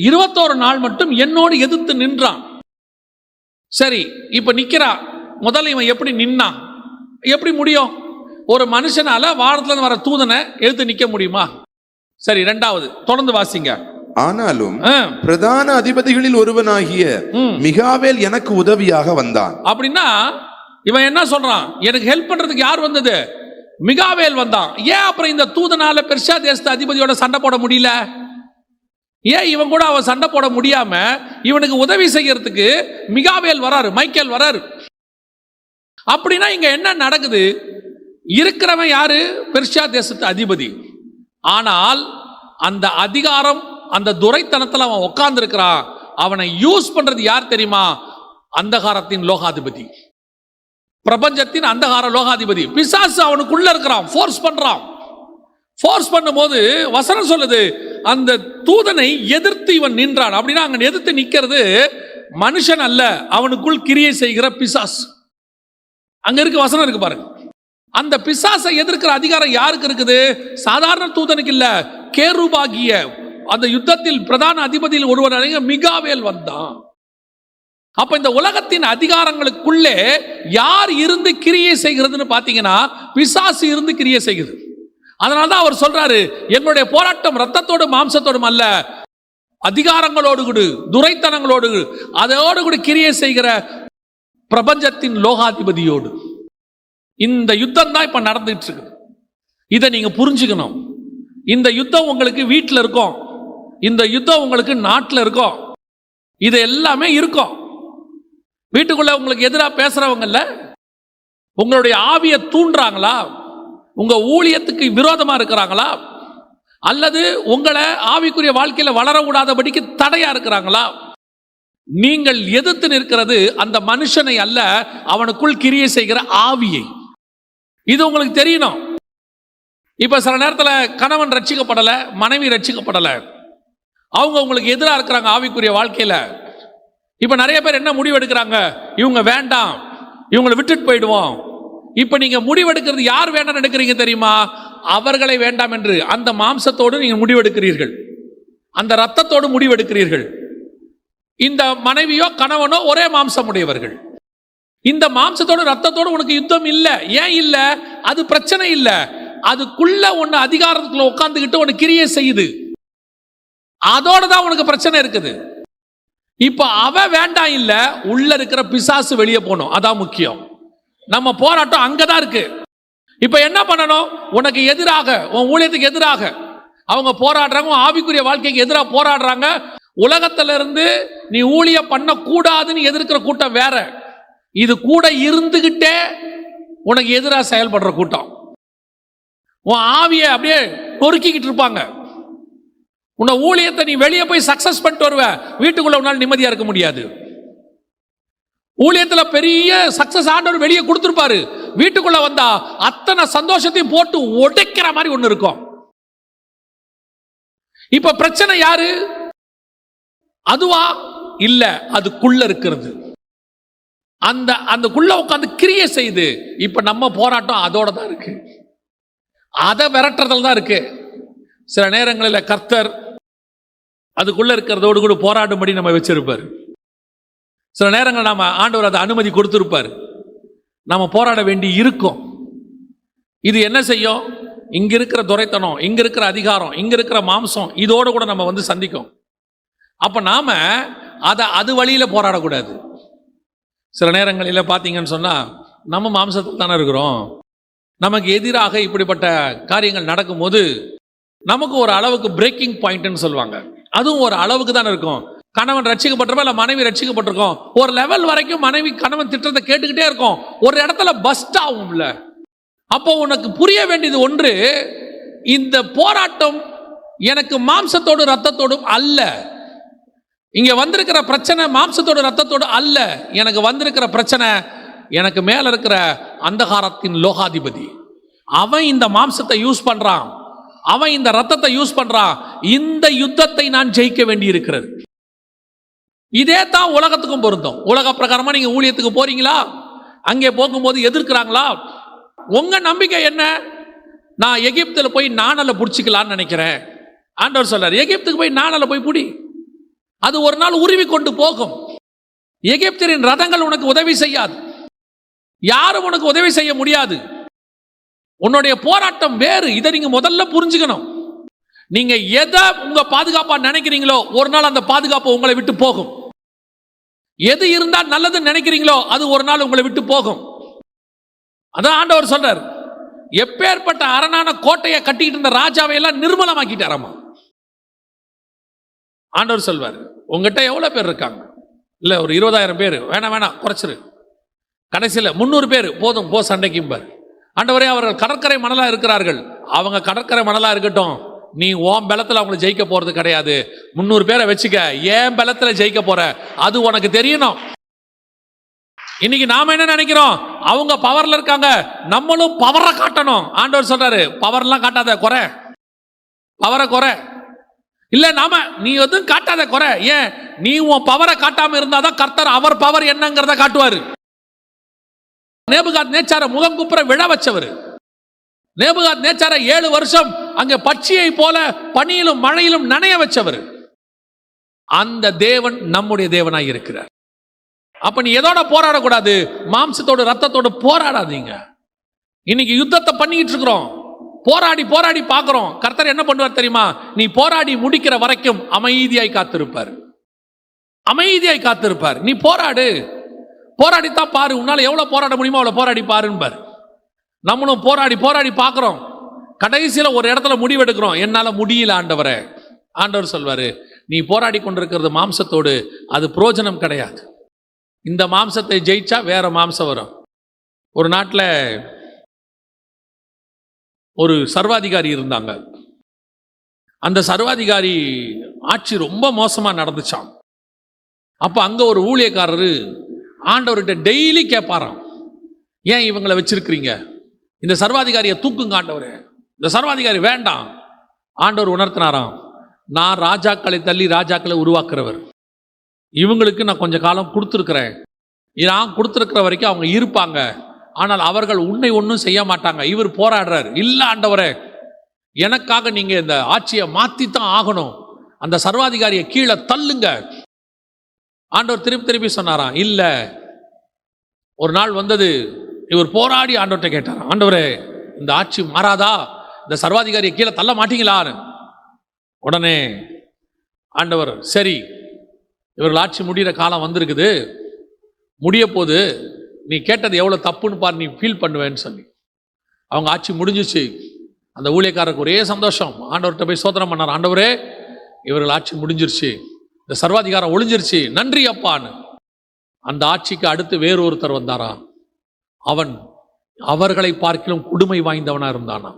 Speaker 2: 21 நாள் மட்டும் என்னோடு எதிர்த்து நின்றான். சரி, இப்ப நிக்கிறான். முதல்ல இவன் எப்படி நின்னான்? எப்படி முடியும்? ஒரு மனுஷனால வானத்திலிருந்து வர தூதனை எதிர்த்து நிக்க முடியுமா? சரி, 2வது தொடர்ந்து வாசிங்க. ஆனாலும் பிரதான அதிபதிகளில் ஒருவனாகிய மிகாவேல் எனக்கு உதவியாக வந்தான்.
Speaker 1: அப்படின்னா இவன் என்ன சொல்றான்? எனக்கு ஹெல்ப் பண்றதுக்கு யார் வந்தது? மிகாவேல் வந்தான். ஏன் அப்புறம் இந்த தூதனால பெர்சியா தேசத்து அதிபதியோட சண்டை போட முடியல? ஏன் இவன் கூட அவன் சண்டை போட முடியாம இவனுக்கு உதவி செய்யறதுக்கு மிகாவேல் வராரு, மைக்கேல் வராரு? அப்படின்னா இங்க என்ன நடக்குது? இருக்கிறவன் யாரு? பெர்சியா தேசத்து அதிபதி. ஆனால் அந்த அதிகாரம், அந்த துரைத்தனத்தில் அவன் உட்கார்ந்து இருக்கிறான். அவனை யூஸ் பண்றது யார் தெரியுமா? அந்தகாரத்தின் லோகாதிபதி, பிரபஞ்சத்தின் அந்தகார லோகாதிபதி பிசாசு அவனுக்குள்ள இருக்கிறான். ஃபோர்ஸ் பண்ணும்போது வசனம் சொல்லுது, அந்த தூதனை எதிர்த்து இவன் நின்றான். அப்படின்னா அங்க எதிர்த்து நிக்கிறது மனுஷன் அல்ல, அவனுக்குள் கிரியை செய்கிற பிசாசு. அங்க இருக்கு, வசனம் இருக்கு பாருங்க. அந்த பிசாசை எதிர்க்கிற அதிகாரம் யாருக்கு இருக்குது? சாதாரண தூதனுக்கு இல்ல, கேருபாகிய அந்த யுத்தத்தில் பிரதான அதிபதியில் ஒருவனாக மிகாவேல் வந்தான். அப்ப இந்த உலகத்தின் அதிகாரங்களுக்குள்ளே யார் இருந்து கிரியை செய்கிறதுன்னு பாத்தீங்கன்னா பிசாசு இருந்து கிரியை செய்கிறது. அதனால்தான் அவர் சொல்றாரு, எங்களுடைய போராட்டம் ரத்தத்தோடு மாம்சத்தோடும் அல்ல, அதிகாரங்களோடு கூட, துரைத்தனங்களோடு, அதோடு கூட கிரியை செய்கிற பிரபஞ்சத்தின் லோகாதிபதியோடு. இந்த யுத்தம் தான் இப்ப நடந்துட்டு இருக்கு. இதை நீங்க புரிஞ்சுக்கணும். இந்த யுத்தம் உங்களுக்கு வீட்டில் இருக்கும், இந்த யுத்தம் உங்களுக்கு நாட்டில் இருக்கும், இது எல்லாமே இருக்கும். வீட்டுக்குள்ள உங்களுக்கு எதிராக பேசுறவங்கல்ல, உங்களுடைய ஆவியை தூண்டுறாங்களா? உங்க ஊழியத்துக்கு விரோதமா இருக்கிறாங்களா? அல்லது உங்களை ஆவிக்குரிய வாழ்க்கையில வளர விடாதபடிக்கு தடையா இருக்கிறாங்களா? நீங்கள் எதிர்த்து நிற்கிறது அந்த மனுஷனை அல்ல, அவனுக்குள் கிரியை செய்கிற ஆவியை. இது உங்களுக்கு தெரியணும். இப்ப சில நேரத்தில் கணவன் ரட்சிக்கப்படல, மனைவி ரட்சிக்கப்படல, அவங்க உங்களுக்கு எதிராக இருக்கிறாங்க ஆவிக்குரிய வாழ்க்கையில. இப்ப நிறைய பேர் என்ன முடிவு எடுக்கிறாங்க? இவங்க வேண்டாம், இவங்களை விட்டுட்டு போயிடுவோம். இப்ப நீங்க முடிவெடுக்கிறது யார் வேண்டாம் எடுக்கிறீங்க தெரியுமா? அவர்களை வேண்டாம் என்று அந்த மாம்சத்தோடு நீங்க முடிவெடுக்கிறீர்கள், அந்த ரத்தத்தோடு முடிவெடுக்கிறீர்கள். இந்த மனைவியோ கணவனோ ஒரே மாம்சம் உடையவர்கள். இந்த மாம்சத்தோடு ரத்தத்தோடு உனக்கு யுத்தம் இல்ல. ஏன் இல்ல? அது பிரச்சனை இல்ல. அதுக்குள்ள ஒன்னு அதிகாரத்துக்குள்ள உட்கார்ந்துகிட்டு உனக்கு கிரியை செய்யுது, அதோட தான் உனக்கு பிரச்சனை இருக்குது. இப்ப அவ வேண்டாம் இல்ல, உள்ள இருக்கிற பிசாசு வெளியே போகணும். அதான் முக்கியம். நம்ம போராட்டம் அங்கதான் இருக்கு. இப்ப என்ன பண்ணணும்? உனக்கு எதிராக, உன் ஊழியத்துக்கு எதிராக அவங்க போராடுறாங்க, ஆவிக்குரிய வாழ்க்கைக்கு எதிராக போராடுறாங்க. உலகத்துல இருந்து நீ ஊழியம் பண்ணக்கூடாதுன்னு எதிர்க்கிற கூட்டம் வேற, இது கூட இருந்துகிட்டே உனக்கு எதிராக செயல்படுற கூட்டம். உன் ஆவியை அப்படியே நொறுக்கிக்கிட்டு இருப்பாங்க. உன்னை ஊழியத்தை நீ வெளியே போய் சக்சஸ் பண்ணிட்டு வருவ, வீட்டுக்குள்ள உன்னால் நிம்மதியா இருக்க முடியாது. ஊழியத்துல பெரிய சக்சஸ் ஆண்டவர் வெளியே கொடுத்திருப்பாரு, வீட்டுக்குள்ள வந்தா அத்தனை சந்தோஷத்தையும் போட்டு உடைக்கிற மாதிரி ஒண்ணு இருக்கும். இப்ப பிரச்சனை யாரு? அதுவா? இல்ல, அதுக்குள்ள இருக்கிறது. அந்தக்குள்ள உட்கார்ந்து கிரியை செய்து. இப்ப நம்ம போராட்டம் அதோட தான் இருக்கு, அதை விரட்டுறதுல தான் இருக்கு. சில நேரங்களில் கர்த்தர் அதுக்குள்ள இருக்கிறதோடு கூட போராடும்படி நம்ம வச்சிருப்பார். சில நேரங்கள் நாம ஆண்டவர் அதை அனுமதி கொடுத்திருப்பார், நாம போராட வேண்டி இருக்கும். இது என்ன செய்யும்? இங்க இருக்கிற துரைத்தனம், இங்க இருக்கிற அதிகாரம், இங்க இருக்கிற மாம்சம், இதோட கூட நம்ம வந்து சந்திக்கும். அப்ப நாம அது வழியில போராடக்கூடாது. சில நேரங்களில் பார்த்தீங்கன்னு சொன்னா நம்ம மாம்சத்தில் தானே இருக்கிறோம். நமக்கு எதிராக இப்படிப்பட்ட காரியங்கள் நடக்கும்போது நமக்கு ஒரு அளவுக்கு பிரேக்கிங் பாயிண்ட்னு சொல்லுவாங்க, அதுவும் ஒரு அளவுக்கு தானே இருக்கும். கணவன் ரட்சிக்கப்பட்டிருப்போம், இல்லை மனைவி ரட்சிக்கப்பட்டிருக்கோம். ஒரு லெவல் வரைக்கும் மனைவி கணவன் திட்டத்தை கேட்டுக்கிட்டே இருக்கும், ஒரு இடத்துல பஸ்ட் ஆகும்ல. அப்போ உனக்கு புரிய வேண்டியது ஒன்று, இந்த போராட்டம் எனக்கு மாம்சத்தோடு ரத்தத்தோடும் அல்ல. இங்க வந்திருக்கிற பிரச்சனை மாம்சத்தோடு ரத்தத்தோடு அல்ல. எனக்கு வந்திருக்கிற பிரச்சனை எனக்கு மேல இருக்கிற அந்தகாரத்தின் லோகாதிபதி. அவன் இந்த மாம்சத்தை யூஸ் பண்றான், அவன் இந்த ரத்தத்தை யூஸ் பண்றான். இந்த யுத்தத்தை நான் ஜெயிக்க வேண்டி இருக்கிறது. இதே தான் உலகத்துக்கும் பொருந்தும். உலக பிரகாரமா நீங்க ஊழியத்துக்கு போறீங்களா, அங்கே போகும்போது எதிர்க்கிறாங்களா? உங்க நம்பிக்கை என்ன? நான் எகிப்துல போய் நாணலை பிடிச்சிக்கலான்னு நினைக்கிறேன். ஆண்டவர் சொல்றார், எகிப்துக்கு போய் நாணலை போய் பிடி, அது ஒரு நாள் உருவி கொண்டு போகும். எகிப்தியரின் ரதங்கள் உனக்கு உதவி செய்யாது, யாரும் உனக்கு உதவி செய்ய முடியாது. உன்னுடைய போராட்டம் வேறு. இதை நீங்க முதல்ல புரிஞ்சுக்கணும். நீங்க எதை உங்க பாதுகாப்பா நினைக்கிறீங்களோ ஒரு நாள் அந்த பாதுகாப்பு உங்களை விட்டு போகும். எது இருந்தால் நல்லதுன்னு நினைக்கிறீங்களோ அது ஒரு நாள் உங்களை விட்டு போகும். அதான் ஆண்டவர் சொல்றார், எப்பேற்பட்ட அரணான கோட்டையை கட்டிக்கிட்டு இருந்த ராஜாவை எல்லாம் நிர்மலமாக்கிட்டாராமா. ஆண்டவர் சொல்வார், உங்ககிட்ட எவ்வளவு பேர் இருக்காங்க? இல்ல ஒரு 20,000 பேர். வேணாம் குறைச்சிரு. கடைசியில் 300 பேர் போதும், போ சண்டைக்கும்பார். ஆண்டவரே, அவர்கள் கடற்கரை மணலா இருக்கிறார்கள், அவங்க கடற்கரை மணலா இருக்கட்டும், நீ ஓம் பலத்தில் அவங்களை ஜெயிக்க போறது கிடையாது. 300 பேரை வச்சுக்க, ஏன் பலத்தில் ஜெயிக்க போற அது உனக்கு தெரியணும். இன்னைக்கு நாம என்ன நினைக்கிறோம்? அவங்க பவர்ல இருக்காங்க, நம்மளும் பவரை காட்டணும். ஆண்டவர் சொல்றாரு, பவர்லாம் காட்டாத, குறை, பவரை குறை. இல்ல நாம நீ எதுவும் காட்டாத, குறை. ஏன்? நீ உன் பவரை காட்டாம இருந்தாதான் கர்த்தர் அவர் பவர் என்னங்கிறத காட்டுவாரு. நேபுகாத் நேச்சார முகம் குப்புற விழ வச்சவர். நேபுகாத் நேச்சார 7 வருஷம் அங்க பட்சியை போல பனியிலும் மழையிலும் நனைய வச்சவர். அந்த தேவன் நம்முடைய தேவனாய் இருக்கிறார். அப்ப நீ எதோட போராடக்கூடாது? மாம்சத்தோடு ரத்தத்தோடு போராடாதீங்க. இன்னைக்கு யுத்தத்தை பண்ணிட்டு இருக்கிறோம், போராடி போராடி பார்க்கிறோம். கர்த்தர் என்ன பண்ணுவார் தெரியுமா? நீ போராடி முடிக்கிற வரைக்கும் அமைதியாய் காத்திருப்பார், அமைதியாய் காத்திருப்பார். நீ போராடு, போராடித்தான் பாரு, உன்னால எவ்வளவு போராட முடியுமோ அவ்வளவு போராடி பாருன்னு. நம்மளும் போராடி போராடி பார்க்கிறோம், கடைசியில ஒரு இடத்துல முடிவெடுக்கிறோம், என்னால முடியல ஆண்டவரே. ஆண்டவர் சொல்வாரு, நீ போராடி கொண்டிருக்கிறது மாம்சத்தோடு, அது பிரயோஜனம் கிடையாது. இந்த மாம்சத்தை ஜெயிச்சா வேற மாம்சம் வரும். ஒரு நாட்டில் ஒரு சர்வாதிகாரி இருந்தாங்க. அந்த சர்வாதிகாரி ஆட்சி ரொம்ப மோசமா நடந்துச்சான். அப்ப அங்க ஒரு ஊழியக்காரரு ஆண்டவர்கிட்ட டெய்லி கேட்பாராம், ஏன் இவங்களை வச்சிருக்கிறீங்க? இந்த சர்வாதிகாரியை தூக்குங்க ஆண்டவரே, இந்த சர்வாதிகாரி வேண்டாம். ஆண்டவர் உணர்த்தினாராம், நான் ராஜாக்களை தள்ளி ராஜாக்களை உருவாக்குறவர், இவங்களுக்கு நான் கொஞ்ச காலம் கொடுத்துருக்கிறேன், நான் கொடுத்துருக்கிற வரைக்கும் அவங்க இருப்பாங்க, ஆனால் அவர்கள் உன்னை ஒன்றும் செய்ய மாட்டாங்க. இவர் போராடுறார், இல்ல ஆண்டவரே எனக்காக நீங்க இந்த ஆட்சியை மாத்தித்தான் ஆகணும், அந்த சர்வாதிகாரியை கீழே தள்ளுங்க. ஆண்டவர் திருப்பி திருப்பி சொன்னாராம், இல்ல. ஒரு நாள் வந்தது, இவர் போராடி ஆண்டவர்கிட்ட கேட்டார், ஆண்டவரே இந்த ஆட்சி மாறாதா, இந்த சர்வாதிகாரியை கீழே தள்ள மாட்டீங்களான்னு. உடனே ஆண்டவர், சரி இவர்கள் ஆட்சி முடிகிற காலம் வந்திருக்குது, முடிய போது நீ கேட்டது எவ்வளோ தப்புன்னு பாரு, நீ ஃபீல் பண்ணுவேன்னு சொல்லி அவங்க ஆட்சி முடிஞ்சிச்சு. அந்த ஊழியக்காரருக்கு ஒரே சந்தோஷம். ஆண்டவர்கிட்ட போய் சோதனை பண்ணார். ஆண்டவரே, இவர்கள் ஆட்சி முடிஞ்சிருச்சு, இந்த சர்வாதிகாரம் ஒளிஞ்சிருச்சு, நன்றி அப்பான்னு. அந்த ஆட்சிக்கு அடுத்து வேறு ஒருத்தர் வந்தாராம். அவன் அவர்களை பார்க்கிலும் கொடுமை வாய்ந்தவனா இருந்தானா.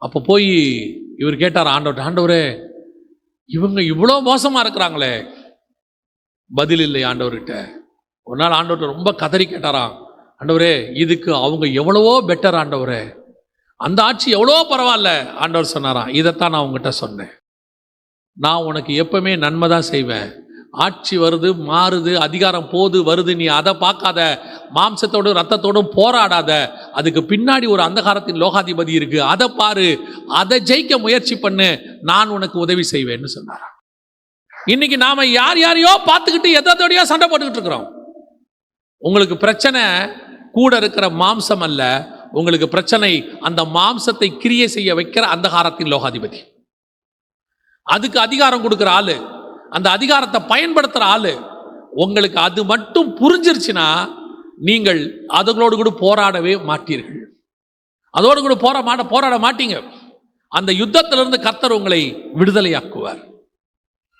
Speaker 1: அப்போ போய் இவர் கேட்டார் ஆண்டவர்கிட்ட, ஆண்டவரே, இவங்க இவ்வளோ மோசமா இருக்கிறாங்களே. பதில் இல்லை ஆண்டவர்கிட்ட. ஒரு நாள் ஆண்டவர்கிட்ட ரொம்ப கதறி கேட்டாராம், ஆண்டவரே, இதுக்கு அவங்க எவ்வளவோ பெட்டர் ஆண்டவரே, அந்த ஆட்சி எவ்வளோ பரவாயில்ல. ஆண்டவர் சொன்னாராம், இதைத்தான் நான் உங்ககிட்ட சொன்னேன், நான் உனக்கு எப்பவுமே நன்மை தான் செய்வேன். ஆட்சி வருது, மாறுது, அதிகாரம் போது வருது, நீ அதை பார்க்காத, மாம்சத்தோடும் ரத்தத்தோடும் போராடாத, அதுக்கு பின்னாடி ஒரு அந்தகாரத்தின் லோகாதிபதி இருக்கு, அதை பாரு, அதை ஜெயிக்க முயற்சி பண்ணு, நான் உனக்கு உதவி செய்வேன்னு சொன்னாராம். இன்னைக்கு நாம யார் யாரையோ பார்த்துக்கிட்டு எதோடையோ சண்டை போட்டுக்கிட்டு இருக்கிறோம். உங்களுக்கு பிரச்சனை கூட இருக்கிற மாம்சம் அல்ல, உங்களுக்கு பிரச்சனை அந்த மாம்சத்தை கிரியை செய்ய வைக்கிற அந்தகாரத்தின் லோகாதிபதி. அதுக்கு அதிகாரம் கொடுக்கிற ஆளு, அந்த அதிகாரத்தை பயன்படுத்துற ஆளு. உங்களுக்கு அது மட்டும் புரிஞ்சிருச்சுன்னா நீங்கள் அதுகளோடு கூட போராடவே மாட்டீர்கள். அதோடு கூட போராட மாட்டீங்க. அந்த யுத்தத்திலிருந்து கர்த்தர் உங்களை விடுதலையாக்குவார்.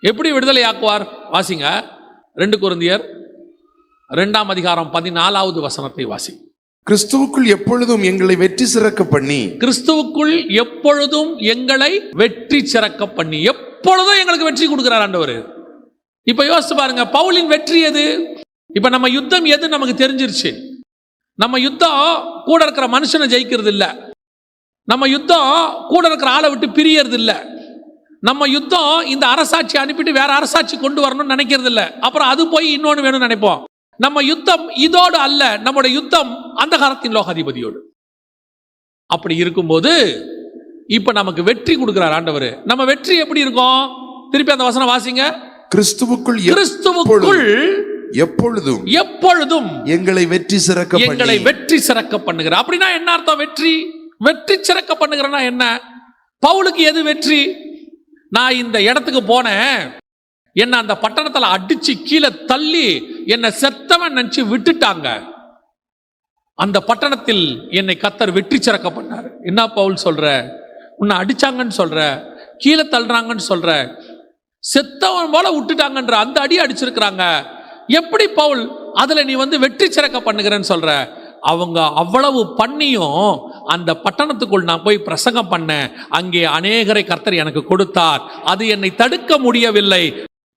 Speaker 1: எப்படி விடுதலையாக்குவார்? வாசிங்க 2 கொரிந்தியர் 2ஆம் அதிகாரம் 14வது வசனத்தை வாசி.
Speaker 2: கிறிஸ்துவுக்குள் எப்பொழுதும் எங்களை வெற்றி சிறக்க பண்ணி,
Speaker 1: கிறிஸ்துவுக்குள் எப்பொழுதும் எங்களை வெற்றி சிறக்க பண்ணி, எப்பொழுதும் எங்களுக்கு வெற்றி கொடுக்கிறார் ஆண்டவர். இப்ப யோசிச்சு பாருங்க, பவுலின் வெற்றி எது? இப்ப நம்ம யுத்தம் எது நமக்கு தெரிஞ்சிருச்சு. நம்ம யுத்தம் கூட இருக்கிற மனுஷனை ஜெயிக்கிறது இல்ல, நம்ம யுத்தம் கூட இருக்கிற ஆளை விட்டு பிரியறது இல்ல, நம்ம யுத்தம் இந்த அரசாட்சி அனுப்பிட்டு வேற அரசாட்சி கொண்டு வரணும்னு நினைக்கிறது இல்ல, அப்புறம் அது போய் இன்னொன்னு வேணும்னு நினைப்போம். நம்ம யுத்தம் இதோடு அல்ல, நம்முடைய யுத்தம் அந்தகாரத்தின் லோகாதிபதியோடு. அப்படி இருக்கும்போது இப்ப நமக்கு வெற்றி கொடுக்கிறார் ஆண்டவர். நம்ம வெற்றி எப்படி இருக்கும்? திருப்பி அந்த வசனம் வாசிங்க.
Speaker 2: கிறிஸ்துவுக்குள் எப்பொழுதும் எங்களை வெற்றி சிறக்க
Speaker 1: பண்ணுகிறார். அப்படின்னா என்ன அர்த்தம்? வெற்றி சிறக்க பண்ணுகிறனா என்ன? பவுலுக்கு எது வெற்றி? நான் இந்த இடத்துக்கு போனேன், என்ன அந்த பட்டணத்துல அடிச்சு கீழே தள்ளி என்னை செத்தவன் நினைச்சு விட்டுட்டாங்க, அந்த பட்டணத்தில் என்னை கர்த்தர் வெற்றி சிறக்க பண்ணார். என்ன பவுல் சொல்ற? உன்னை அடிச்சாங்கன்னு சொல்ற, கீழே தள்ளுறாங்கன்னு சொல்ற, செத்தவன் போல விட்டுட்டாங்கன்ற அந்த அடி அடிச்சிருக்கிறாங்க. எப்படி பவுல் அதுல நீ வெற்றி சிறக்க பண்ணுகிறேன்னு சொல்ற? அவங்க அவ்வளவு பண்ணியும் அந்த பட்டணத்துக்குள் நான் போய் பிரசங்கம் பண்ணேன், அங்கே அநேகரை கர்த்தர் எனக்கு கொடுத்தார், அது என்னை தடுக்க முடியவில்லை.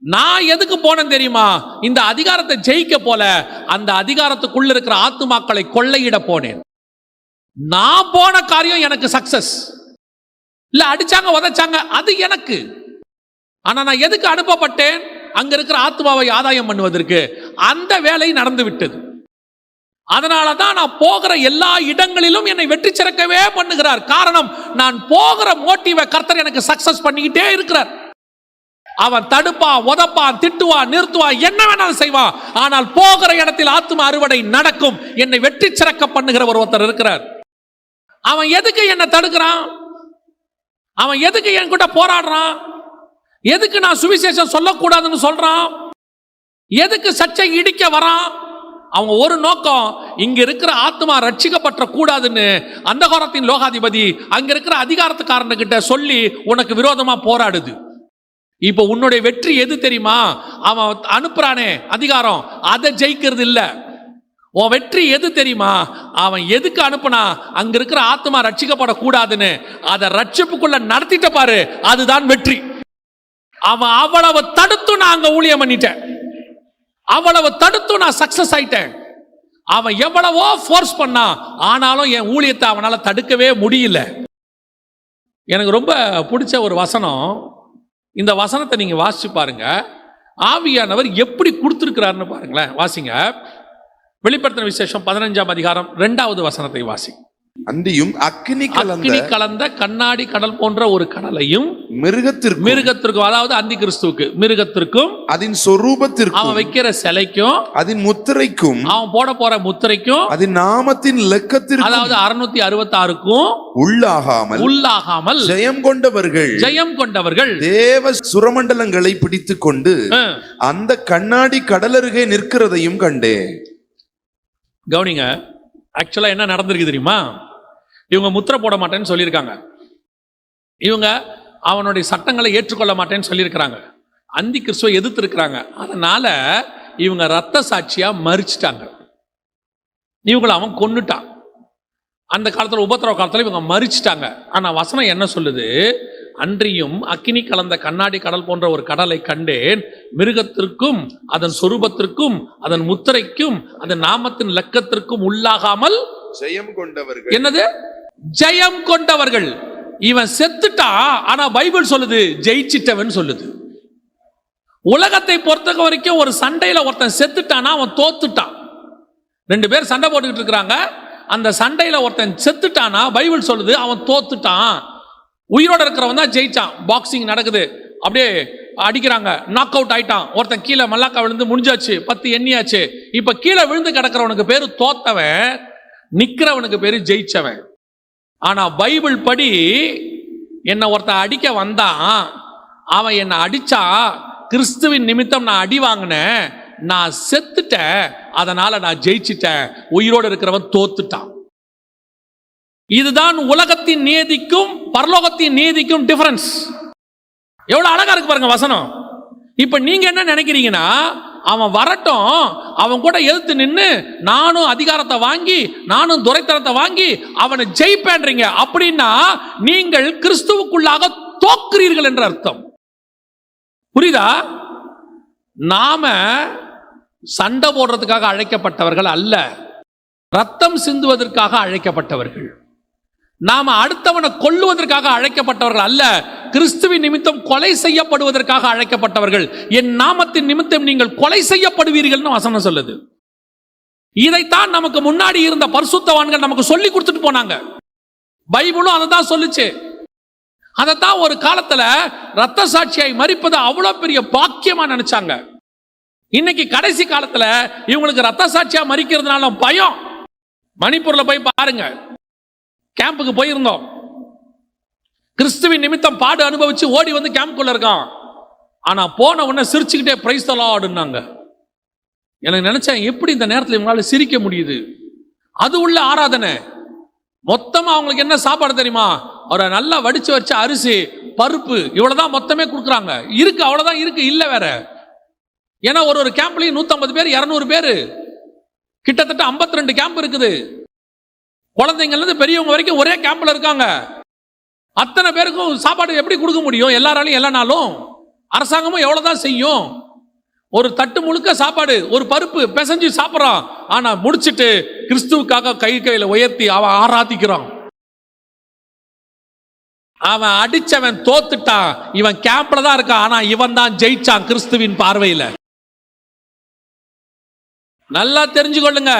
Speaker 1: நான் எதுக்கு போனேன் தெரியுமா? இந்த அதிகாரத்தை ஜெயிக்க போல, அந்த அதிகாரத்துக்குள்ள இருக்கிற ஆத்துமாக்களை கொள்ளையிட போனேன். நான் போன காரியம் எனக்கு சக்சஸ் இல்ல, அடிச்சாங்க உதைச்சாங்க அது எனக்கு. ஆனா நான் எதுக்கு அனுப்பப்பட்டேன்? அங்க இருக்கிற ஆத்மாவை ஆதாயம் பண்ணுவதற்கு. அந்த வேலை நடந்து விட்டது. அதனாலதான் நான் போகிற எல்லா இடங்களிலும் என்னை வெற்றி சிறக்கவே பண்ணுகிறார். காரணம், நான் போகிற மோட்டிவை கர்த்தர் எனக்கு சக்சஸ் பண்ணிக்கிட்டே இருக்கிறார். அவன் தடுப்பான், உதப்பான், திட்டுவான், நிறுத்துவான், என்ன வேணாலும் செய்வான், ஆனால் போகிற இடத்தில் ஆத்தும அறுவடை நடக்கும். என்னை வெற்றி சிறக்க பண்ணுகிற ஒருத்தர் இருக்கிறார். அவன் எதுக்கு என்னை தடுக்கிறான்? அவன் எதுக்கு என் கூட போராடுறான்? எதுக்கு நான் சுவிசேஷம் சொல்லக்கூடாதுன்னு சொல்றான்? எதுக்கு சர்ச்சை இடிக்க வரான்? அவங்க ஒரு நோக்கம், இங்க இருக்கிற ஆத்மா ரட்சிக்கப்பட்ட கூடாதுன்னு அந்தகாரத்தின் லோகாதிபதி அங்க இருக்கிற அதிகாரத்துக்காரன்கிட்ட சொல்லி உனக்கு விரோதமா போராடுது. இப்போ உன்னுடைய வெற்றி எது தெரியுமா? அவன் அனுப்புறானே அதிகாரம், அதை ஜெயிக்கிறது இல்ல. உன் வெற்றி எது தெரியுமா? அவன் எதுக்கு அனுப்புனா? அங்க இருக்கிற ஆத்மா ரட்சிக்கப்படக்கூடாதுன்னு அதை ரட்சிப்புக்குள்ள நடத்திட்ட பாரு, அதுதான் வெற்றி. அவன் அவ்வளவு தடுத்து நான் அங்க ஊழியம் பண்ணிட்டேன், அவ்வளவு தடுத்து நான் சக்சஸ் ஆயிட்டேன். அவன் எவ்வளவோ ஃபோர்ஸ் பண்ணா, ஆனாலும் என் ஊழியத்தை அவனால தடுக்கவே முடியல. எனக்கு ரொம்ப பிடிச்ச ஒரு வசனம், இந்த வசனத்தை நீங்க வாசிச்சு பாருங்க. ஆவியானவர் எப்படி கொடுத்திருக்கிறார்னு பாருங்களேன். வாசிங்க, வெளிப்படுத்தின விசேஷம் 15ஆம் அதிகாரம் 2வது வசனத்தை வாசி.
Speaker 2: அந்தியும் அக்கினி
Speaker 1: கலந்த கண்ணாடி கடல் போன்ற ஒரு கடலையும் மிருகத்திற்கும், அதாவது அந்தி கிறிஸ்துவுக்கு, மிருகத்திற்கும்,
Speaker 2: அதன் சொரூபத்திற்கும்,
Speaker 1: அவன் வைக்கிற சிலைக்கும்,
Speaker 2: அதன் முத்திரைக்கும்,
Speaker 1: அவன் போட போற முத்திரைக்கும்,
Speaker 2: அதன் நாமத்தின் இலக்கத்திற்கும்,
Speaker 1: அதாவது 666க்கும் உள்ளாகாமல்
Speaker 2: ஜெயம் கொண்டவர்கள் தேவ சுரமண்டலங்களை பிடித்துக் கொண்டு அந்த கண்ணாடி கடலருகே நிற்கிறதையும் கண்டேன்.
Speaker 1: கவனிங்க, ஆக்சுவலா என்ன நடந்திருக்கு தெரியுமா? இவங்க முத்திரை போட மாட்டேன்னு சொல்லியிருக்காங்க. இவங்க அவனுடைய சட்டங்களை ஏற்றுக்கொள்ள மாட்டேன்னு சொல்லியிருக்கிறாங்க. அந்தி கிறிஸ்துவை எதிர்த்து இருக்கிறாங்க. அதனால இவங்க ரத்த சாட்சியா மரிச்சிட்டாங்க. இவங்களை அவன் கொன்னுட்டான். அந்த காலத்தில் உபத்திரவ காலத்தில் இவங்க மரிச்சிட்டாங்க. ஆனால் வசனம் என்ன சொல்லுது? அன்றியும் அக்கினி கலந்த கண்ணாடி கடல் போன்ற ஒரு கடலை கண்டேன். மிருகத்திற்கும் அதன் சொரூபத்திற்கும் அதன் முத்திரைக்கும் அதன் நாமத்தின் லக்கத்திற்கும் உள்ளாகாமல்
Speaker 2: ஜெயம் கொண்டவர்கள்.
Speaker 1: என்னது? ஜெயம் கொண்டவர்கள். இவன் செத்துட்டா, ஆனா பைபிள் சொல்லுது ஜெயிச்சிட்டவன் சொல்லுது. உலகத்தை பொறுத்த வரைக்கும் ஒரு சண்டையில ஒருத்தன் செத்துட்டானா அவன் தோத்துட்டான். 2 பேர் சண்டை போட்டுக்கிட்டு இருக்கிறாங்க. அந்த சண்டையில ஒருத்தன் செத்துட்டானா பைபிள் சொல்லுது அவன் தோத்துட்டான். உயிரோட இருக்கிறவன் தான் ஜெயிச்சான். பாக்ஸிங் நடக்குது, அப்படியே அடிக்கிறாங்க, நாக் அவுட் ஆயிட்டான். ஒருத்தன் கீழே மல்லாக்கா விழுந்து முடிஞ்சாச்சு, 10 எண்ணியாச்சு. இப்ப கீழே விழுந்து கிடக்கிறவனுக்கு பேரு தோத்தவன், நிக்கிறவனுக்கு பேரு ஜெயிச்சவன். ஆனா பைபிள் படி என்னை ஒருத்தன் அடிக்க வந்தான், அவன் என்னை அடிச்சா, கிறிஸ்துவின் நிமித்தம் நான் அடி வாங்கினேன், நான் செத்துட்டேன், அதனால நான் ஜெயிச்சிட்டேன். உயிரோடு இருக்கிறவன் தோத்துட்டான். இதுதான் உலகத்தின் நீதிக்கும் பரலோகத்தின் நீதிக்கும் டிஃபரன்ஸ். எவ்வளவு அழகா இருக்கு பாருங்க வசனம். இப்ப நீங்க என்ன நினைக்கிறீங்கன்னா, அவன் வரட்டும், அவன் கூட எதிர்த்து நின்று நானும் அதிகாரத்தை வாங்கி நானும் துரைத்தனத்தை வாங்கி அவனை ஜெயிப்பேன்றீங்க. அப்படின்னா நீங்கள் கிறிஸ்துவுக்குள்ளாக தோக்குறீர்கள் என்ற அர்த்தம். புரியுதா? நாம சண்டை போடுறதுக்காக அழைக்கப்பட்டவர்கள் அல்ல, ரத்தம் சிந்துவதற்காக அழைக்கப்பட்டவர்கள். நாம அடுத்தவனை கொல்லுவதற்காக அழைக்கப்பட்டவர்கள் அல்ல, கிறிஸ்துவின் நிமித்தம் கொலை செய்யப்படுவதற்காக அழைக்கப்பட்டவர்கள். என் நாமத்தின் நிமித்தம் நீங்கள் கொலை செய்யப்படுவீர்கள்னு வசனம் சொல்லுது. இதைத்தான் நமக்கு முன்னாடி இருந்த பரிசுத்தவான்கள் நமக்கு சொல்லி கொடுத்துட்டு போனாங்க. பைபிளும் அதை தான் சொல்லுச்சு. அதைத்தான் ஒரு காலத்துல ரத்த சாட்சியாய் மரிப்பது அவ்வளவு பெரிய பாக்கியமா நினைச்சாங்க. இன்னைக்கு கடைசி காலத்துல இவங்களுக்கு ரத்த சாட்சியா மரிக்கிறதுனால பயம். மணிப்பூர்ல போய் பாருங்க, கேம்புக்கு போயிருந்தோம். கிறிஸ்துவின் நிமித்தம் பாடு அனுபவிச்சு ஓடி வந்து கேம்புக்குள்ள இருக்கான். ஆனா போன உடனே சிரிச்சுக்கிட்டே பிரைஸ் தி லார்ட்னாங்க. எனக்கு நினைச்சேன், எப்படி இந்த நேரத்தில் இவங்களால சிரிக்க முடியுது? அது உள்ள ஆராதனை. மொத்தமா அவங்களுக்கு என்ன சாப்பாடு தெரியுமா? ஒரு நல்லா வடிச்சு வச்ச அரிசி, பருப்பு, இவ்வளவுதான் மொத்தமே கொடுக்குறாங்க. இருக்கு, அவ்வளவுதான் இருக்கு, இல்ல வேற. ஏன்னா ஒரு கேம்ப்லயும் 150 பேர் 200 பேர், கிட்டத்தட்ட 52 கேம்ப் இருக்குது. குழந்தைங்கள்ல இருந்து பெரியவங்க வரைக்கும் ஒரே கேம்ப்ல இருக்காங்க. அத்தனை பேருக்கும் சாப்பாடு எப்படி கொடுக்க முடியும்? எல்லாராலையும் எல்லா நாளும். அரசாங்கமும் எவ்வளவுதான் செய்யும்? ஒரு தட்டு முழுக்க சாப்பாடு, ஒரு பருப்பு பிசைஞ்சு சாப்பிட்றான். ஆனா முடிச்சிட்டு கிறிஸ்துவுக்காக கையில உயர்த்தி அவன் ஆராதிக்கிறான். அவன் அடிச்சவன் தோத்துட்டான், இவன் கேம்ப்ல தான் இருக்கான். ஆனா இவன் தான் ஜெயிச்சான் கிறிஸ்துவின் பார்வையில. நல்லா தெரிஞ்சுக்கொள்ளுங்க,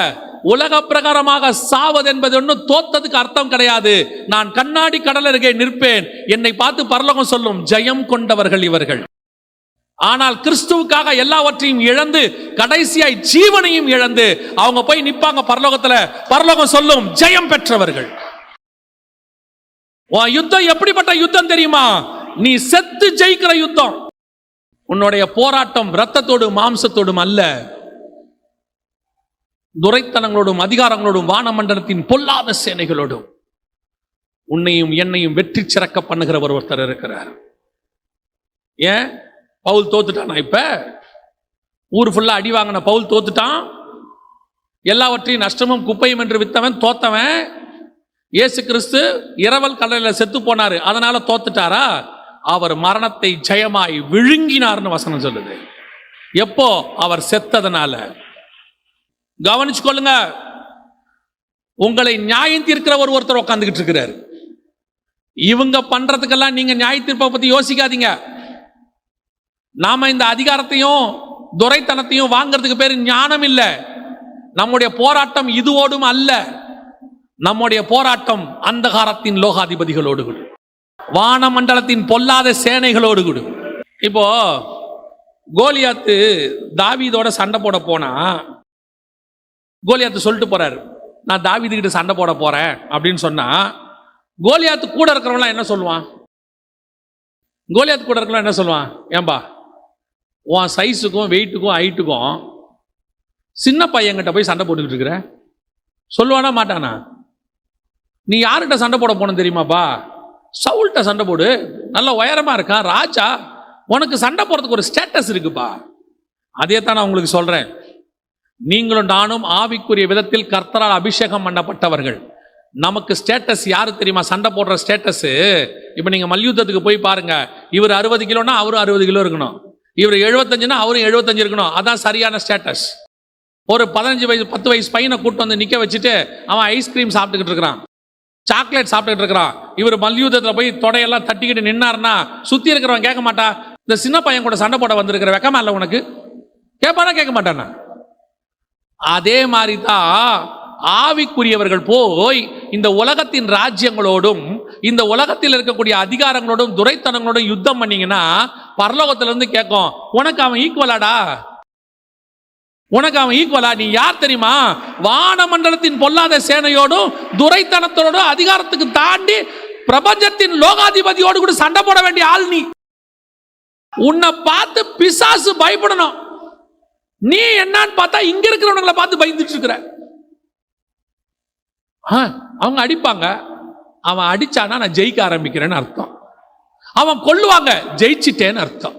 Speaker 1: உலக பிரகாரமாக சாவது என்பது ஒன்றும் தோத்ததுக்கு அர்த்தம் கிடையாது. நான் கண்ணாடி கடல் அருகே நிற்பேன், என்னை பார்த்து பரலோகம் சொல்லும் ஜெயம் கொண்டவர்கள் இவர்கள். ஆனால் கிறிஸ்துவுக்காக எல்லாவற்றையும் இழந்து கடைசியாய் ஜீவனையும் இழந்து அவங்க போய் நிப்பாங்க பரலோகத்துல. பரலோகம் சொல்லும் ஜெயம் பெற்றவர்கள். யுத்தம் எப்படிப்பட்ட யுத்தம் தெரியுமா? நீ செத்து ஜெயிக்கிற யுத்தம். உன்னுடைய போராட்டம் இரத்தத்தோடு மாம்சத்தோடும் அல்ல, துரைத்தனங்களோடும் அதிகாரங்களோடும் வானமண்டலத்தின் பொல்லாத சேனைகளோடும். உன்னையும் என்னையும் வெற்றி சிறக்க பண்ணுகிறவர் ஒருத்தர் இருக்கிறார். ஏன் பவுல் தோத்துட்டானா? இப்ப ஊர் ஃபுல்லா அடி வாங்கின பவுல் தோத்துட்டான். எல்லாவற்றையும் நஷ்டமும் குப்பையும் என்று வித்தவன் தோத்தவன். இயேசு கிறிஸ்து இரவல் கடலில் செத்து போனாரு, அதனால தோத்துட்டாரா? அவர் மரணத்தை ஜெயமாய் விழுங்கினார்னு வசனம் சொல்லுது. எப்போ? அவர் செத்ததனால. கவனிச்சு கொள்ளுங்க, உங்களை நியாயம் தீர்க்கிறவர் ஒருத்தர் உட்கார்ந்துகிட்டு இருக்கிறார். இவங்க பண்றதுக்கெல்லாம் நீங்க நியாய தீர்ப்பை பத்தி யோசிக்காதீங்க. நாம இந்த அதிகாரத்தையும் துரைத்தனத்தையும் வாங்கிறதுக்கு பேரு ஞானம் இல்லை. நம்முடைய போராட்டம் இதுவோடும் அல்ல. நம்முடைய போராட்டம் அந்தகாரத்தின் லோகாதிபதிகளோடு கூட, வானமண்டலத்தின் பொல்லாத சேனைகளோடு கூட. இப்போ கோலியாத்து தாவீதோட சண்டை போட போனா, கோலியாத்து சொல்லிட்டு போறாரு, நான் தாவீது கிட்ட சண்டை போட போறேன் அப்படின்னு சொன்னா, கோலியாத்து கூட இருக்கிறவங்களாம் என்ன சொல்லுவான்? கோலியாத்து கூட இருக்கிறவங்க என்ன சொல்லுவான்? ஏன்பா உன் சைஸுக்கும் வெயிட்டுக்கும் ஹைட்டுக்கும் சின்ன பையன்கிட்ட போய் சண்டை போட்டுக்கிட்டு இருக்கிற சொல்லுவானா மாட்டானா? நீ யார்கிட்ட சண்டை போட போன தெரியுமாப்பா? சவுல்கிட்ட சண்டை போடு, நல்ல உயரமா இருக்கான் ராஜா, உனக்கு சண்டை போறதுக்கு ஒரு ஸ்டேட்டஸ் இருக்குப்பா. அதே தான் நான் உங்களுக்கு சொல்றேன். நீங்களும் நானும் ஆவிக்குரிய விதத்தில் கர்த்தரால் அபிஷேகம் பண்ணப்பட்டவர்கள். நமக்கு ஸ்டேட்டஸ் யாரு தெரியுமா? சண்டை போடுற ஸ்டேட்டஸ். இப்போ நீங்க மல்யுத்தத்துக்கு போய் பாருங்க, இவர் 60 கிலோனா அவரும் 60 கிலோ இருக்கணும், இவர் 75னா அவரும் 75 இருக்கணும். அதான் சரியான ஸ்டேட்டஸ். ஒரு 15 வயசு 10 வயசு பையனை கூட்டு வந்து நிக்க வச்சுட்டு அவன் ஐஸ்கிரீம் சாப்பிட்டுக்கிட்டு இருக்கிறான், சாக்லேட் சாப்பிட்டுக்கிட்டு இருக்கிறான். இவர் மல்யுத்தத்தில் போய் தொடையெல்லாம் தட்டிக்கிட்டு நின்னாருன்னா சுத்தி இருக்கிறவன் கேட்க மாட்டா, இந்த சின்ன பையன் கூட சண்டை போட வந்திருக்கிற வெக்கமா இல்லை உனக்கு? கேட்பானா? கேட்க மாட்டானா? அதே மாதிரி தான் ஆவிக்குரியவர்கள் போய் இந்த உலகத்தின் ராஜ்யங்களோடும் இந்த உலகத்தில் இருக்கக்கூடிய அதிகாரங்களோடும் துரைத்தனங்களோடும் யுத்தம் பண்ணீங்கன்னா பரலோகத்திலிருந்து கேட்கும், உனக்கு அவன் ஈக்குவலாடா? உனக்கு அவன் ஈக்குவலா? நீ யார் தெரியுமா? வானமண்டலத்தின் பொல்லாத சேனையோடும் துரைத்தனத்தோடும் அதிகாரத்துக்கு தாண்டி பிரபஞ்சத்தின் லோகாதிபதியோடு கூட சண்டை போட வேண்டிய ஆள் நீ. உன்னை பார்த்து பிசாசு பயப்படணும். நீ என்னன்னு பார்த்தா இங்க இருக்கிறவங்களை பார்த்து பயந்துட்டு இருக்கிற. அவங்க அடிப்பாங்க, அவன் அடிச்சானா நான் ஜெயிக்க ஆரம்பிக்கிறேன்னு அர்த்தம். அவன் கொல்லுவாங்க, ஜெயிச்சிட்டேன்னு அர்த்தம்.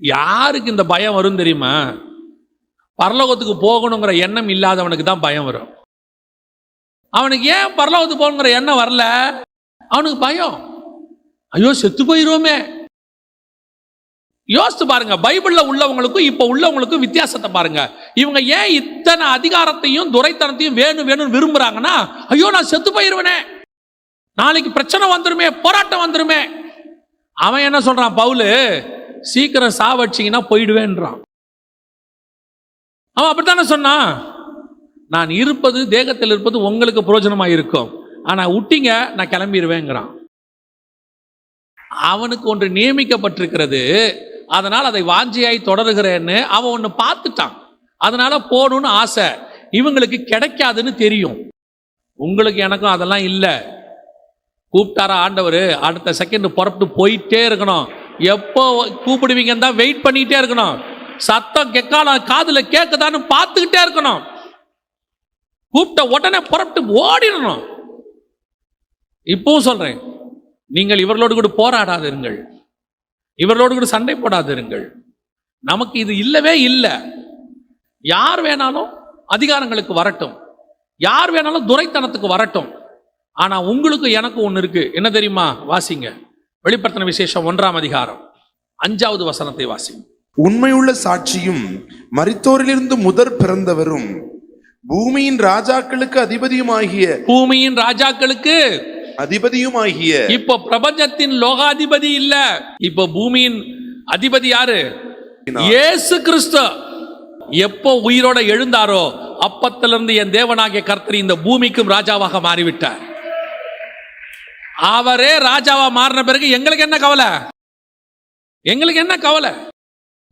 Speaker 1: யாருக்கு இந்த பயம் வரும் தெரியுமா? பரலோகத்துக்கு போகணுங்கிற எண்ணம் இல்லாதவனுக்கு தான் பயம் வரும். அவனுக்கு ஏன் பரலோகத்துக்கு போகணுங்கிற எண்ணம் வரல? அவனுக்கு பயம், ஐயோ செத்து போயிருவோமே. யோசித்து பாருங்க, பைபிள்ல உள்ளவங்களுக்கும் இப்ப உள்ளவங்களுக்கும் வித்தியாசத்தை பாருங்க. இவங்க ஏன் இத்தனை அதிகாரத்தையும் துரைத்தனத்தையும் வேணும் வேணும்னு விரும்புறாங்கன்னா, ஐயோ நான் செத்து போயிருவனே, நாளைக்கு பிரச்சனை வந்துருமே, போராட்டம் வந்துருமே. அவன் என்ன சொல்றான்? பவுலு, சீக்கிரம் சாவடிச்சிங்கன்னா போயிடுவேன்றான். அவன் அப்படித்தானே சொன்னான். நான் இருப்பது, தேகத்தில் இருப்பது உங்களுக்கு பிரயோஜனமாக இருக்கும், ஆனா விட்டீங்க நான் கிளம்பிடுவேங்கிறான். அவனுக்கு ஒன்று நியமிக்கப்பட்டிருக்கிறது, அதனால் அதை வாஞ்சியாய் தொடருகிறேன்னு அவன் ஒன்று பார்த்துட்டான். அதனால போகணும்னு ஆசை. இவங்களுக்கு கிடைக்காதுன்னு தெரியும். உங்களுக்கு எனக்கும் அதெல்லாம் இல்லை. கூப்பிட்டாரா ஆண்டவர், அடுத்த செகண்ட் புறப்பட்டு போயிட்டே இருக்கணும். எப்போ கூப்பிடுவீங்கன்னு தான் வெயிட் பண்ணிட்டே இருக்கணும். சத்தம் கேட்கலாம், காதுல கேட்குதான்னு பார்த்துக்கிட்டே இருக்கணும். கூப்பிட்ட உடனே புறப்பட்டு ஓடிடணும். இப்பவும் சொல்றேன், நீங்கள் இவர்களோடு கூட போராடாதிருங்கள், இவர்களோடு கூட சண்டை போடாதிருங்கள். நமக்கு இது இல்லவே இல்லை. யார் வேணாலும் அதிகாரங்களுக்கு வரட்டும், யார் வேணாலும் துரைத்தனத்துக்கு வரட்டும். ஆனா உங்களுக்கு எனக்கு ஒண்ணு இருக்கு. என்ன தெரியுமா? வாசிங்க, வெளிப்படுத்தின விசேஷம் 1ஆம் அதிகாரம் 5வது வசனத்தை வாசிங்க.
Speaker 2: உண்மையுள்ள சாட்சியும் மரித்தோரிலிருந்து முதற் பிறந்தவரும் பூமியின் ராஜாக்களுக்கு அதிபதியுமாகிய
Speaker 1: இப்போ பிரபஞ்சத்தின் லோகாதிபதி இல்ல, இப்போ பூமியின் அதிபதி யாரு? இயேசு கிறிஸ்து. எப்போ உயிரோட எழுந்தாரோ அப்பத்திலிருந்து என் தேவனாகிய கர்த்தர் இந்த பூமிக்கும் ராஜாவாக மாறிவிட்டார். அவரே ராஜாவா மாறின பிறகு எங்களுக்கு என்ன கவலை? எங்களுக்கு என்ன கவலை?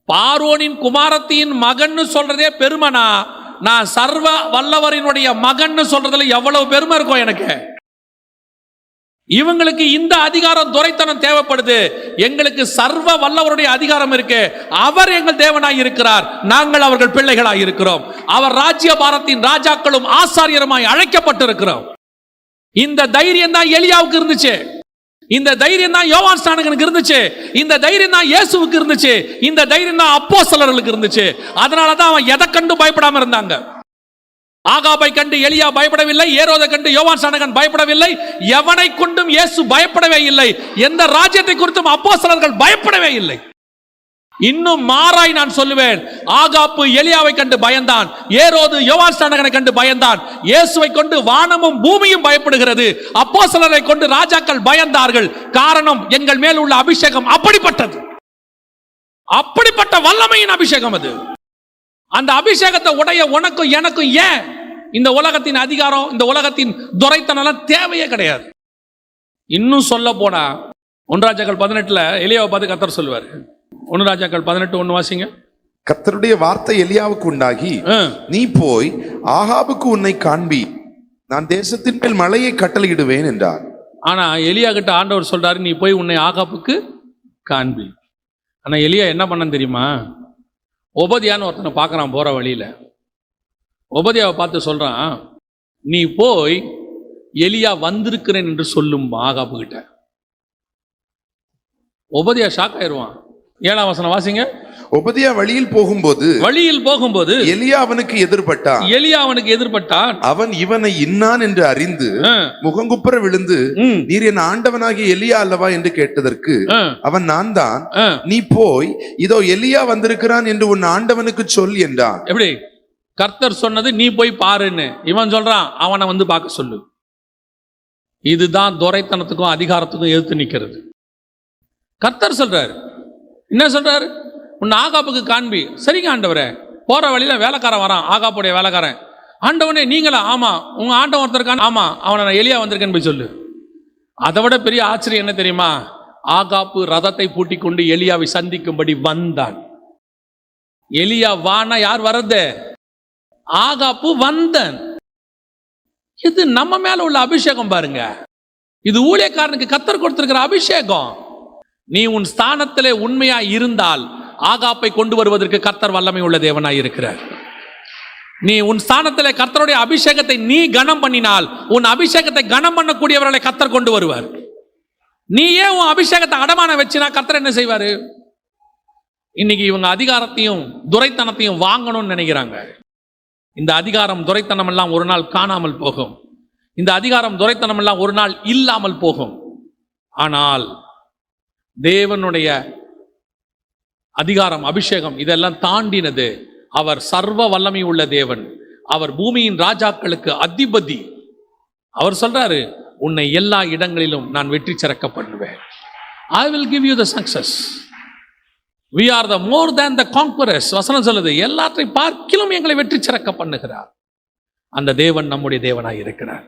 Speaker 1: பார்வோனின் குமாரத்தின் மகன் சொல்றதே பெருமைனா, நான் சர்வ வல்லவரினுடைய மகன் சொல்றதுல எவ்வளவு பெருமை இருக்கும் எனக்கு. இவங்களுக்கு இந்த அதிகாரம் துரைத்தனம் தேவைப்படுது, எங்களுக்கு சர்வ வல்லவருடைய அதிகாரம் இருக்கு. அவர் எங்கள் தேவனாய் இருக்கிறார், நாங்கள் அவர்கள் பிள்ளைகளாய் இருக்கிறோம். அவர் ராஜ்ய பாரத்தின் ராஜாக்களும் ஆசாரியருமாய் அழைக்கப்பட்டிருக்கிறோம். இந்த தைரியம் தான் எலியாவுக்கு இருந்துச்சு, இந்த தைரியம் தான் யோவான் ஸ்நானகனுக்கு இருந்துச்சு, இந்த தைரியம் தான் இயேசுவுக்கு இருந்துச்சு, இந்த தைரியம் தான் அப்போஸ்தலர்களுக்கு இருந்துச்சு. அதனால தான் அவன் எதை கண்டு பயப்படாம இருந்தாங்க. ஆகாபை கண்டு எலியா பயப்படவில்லை, ஏரோதை கண்டு யோவான் ஸ்நானகன் பயப்படவில்லை, எவனை கொண்டும் இயேசு பயப்படவே இல்லை, எந்த ராஜ்யத்தை குறித்தும் அப்போஸ்தலர்கள் பயப்படவே இல்லை. இன்னும் மாறாய் நான் சொல்லுவேன், ஆகாப்பு எலியாவை கண்டு பயந்தான், ஏரோது யோவான் ஸ்நானகனை கண்டு பயந்தான். இயேசுவை கொண்டு வானமும் பூமியும் பயப்படுகிறது, அப்போஸ்தலரை கொண்டு ராஜாக்கள் பயந்தார்கள். காரணம், எங்கள் மேல் உள்ள அபிஷேகம் அப்படிப்பட்டது, அப்படிப்பட்ட வல்லமையின் அபிஷேகம் அது. அந்த அபிஷேகத்தை உடைய உனக்கும் எனக்கும் ஏன் இந்த உலகத்தின் அதிகாரம், இந்த உலகத்தின் துரைத்தனம் தேவையே கிடையாது. இன்னும் சொல்ல போனா 1 ராஜாக்கள் 18 எலியாவை பார்த்து கர்த்தர் சொல்லுவார். 1 ராஜாக்கள் 18:1 வாசிங்க.
Speaker 2: கர்த்தருடைய வார்த்தை எலியாவுக்கு உண்டாகி, நீ போய் ஆகாபுக்கு உன்னை காண்பி, நான் தேசத்தின் மேல் மழையை கட்டளையிடுவேன் என்றார். ஆனா
Speaker 1: எலியா கிட்ட ஆண்டவர் சொல்றாரு, நீ போய் உன்னை ஆகாபுக்கு காண்பி. ஆனா எலியா என்ன பண்ண தெரியுமா? ஒபதியான்னு ஒருத்தனை பார்க்குறான் போகிற வழியில். ஒபதியாவை பார்த்து சொல்கிறான், நீ போய் எலியா வந்திருக்கிறேன் என்று சொல்லும் ஆகாபு கிட்ட. ஒபதியா ஷாக் ஆயிடுவான். 7ஆம் வசனம் வாசிங்க.
Speaker 2: ஒபதியா வழியில் போகும்போது எலியா அவனுக்கு எதிர்பட்டான். அவன் இவனை இன்னான் என்று அறிந்து முகங்குப்புற விழுந்து, நீர் என் ஆண்டவனாகிய எலியா அல்லவா என்று கேட்டதற்கு அவன், நான் தான். நீ போய் இதோ எலியா வந்திருக்கிறான் என்று உன் ஆண்டவனுக்கு சொல் என்றான்.
Speaker 1: எப்படி? கர்த்தர் சொன்னது நீ போய் பாருன்னு இவன் சொல்றான், அவனை வந்து பார்க்க சொல்லு. இதுதான் துரைத்தனத்துக்கும் அதிகாரத்துக்கும் எதிர்த்து நிற்கிறது. கர்த்தர் சொல்றாரு, என்ன சொல்றாரு? உன் ஆகாப்புக்கு காண்பி. சரிங்க ஆண்டவரே. போற வழியில வேலைக்காரன் வரான், ஆகாப்புடைய வேலைக்காரன். ஆண்டவனே நீங்களா? ஆமா. உங்க ஆண்டவன் ஒருத்தருக்கான். ஆமா, அவனை நான் எலியா வந்திருக்கேன்னு போய் சொல்லு. அதை விட பெரிய ஆச்சரியம் என்ன தெரியுமா? ஆகாப்பு ரதத்தை பூட்டி கொண்டு எலியாவை சந்திக்கும்படி வந்தான். எலியா வானா யார் வர்றது? ஆகாப்பு வந்தான். இது நம்ம மேல உள்ள அபிஷேகம் பாருங்க. இது ஊழியக்காரனுக்கு கர்த்தர் கொடுத்திருக்கிற அபிஷேகம். நீ உன் ஸ்தானத்திலே உண்மையா இருந்தால் ஆகாப்பை கொண்டு வருவதற்கு கர்த்தர் வல்லமை உள்ள தேவனாய் இருக்கிறார். நீ உன் ஸ்தானத்திலே கர்த்தருடைய அபிஷேகத்தை நீ கனம் பண்ணினால் உன் அபிஷேகத்தை கனம் பண்ணக்கூடியவர்களை கர்த்தர் கொண்டு வருவார். நீ ஏன் உன் அபிஷேகத்தை அடமான வச்சினா கர்த்தர் என்ன செய்வாரு? இன்னைக்கு இவங்க அதிகாரத்தையும் துரைத்தனத்தையும் வாங்கணும்னு நினைக்கிறாங்க. இந்த அதிகாரம் துரைத்தனம் எல்லாம் ஒரு நாள் காணாமல் போகும். இந்த அதிகாரம் துரைத்தனம் எல்லாம் ஒரு நாள் இல்லாமல் போகும். ஆனால் தேவனுடைய அதிகாரம், அபிஷேகம் இதெல்லாம் தாண்டினது. அவர் சர்வ வல்லமை உள்ள தேவன். அவர் பூமியின் ராஜாக்களுக்கு அதிபதி. அவர் சொல்றாரு, உன்னை எல்லா இடங்களிலும் நான் வெற்றி சிறக்க பண்ணுவேன். I will give you the success. We are the more than the conquerors. வசனம் சொல்லுது, எல்லாற்றை பார்க்கிலும் எங்களை வெற்றி சிறக்க பண்ணுகிறார். அந்த தேவன் நம்முடைய தேவனாய் இருக்கிறார்.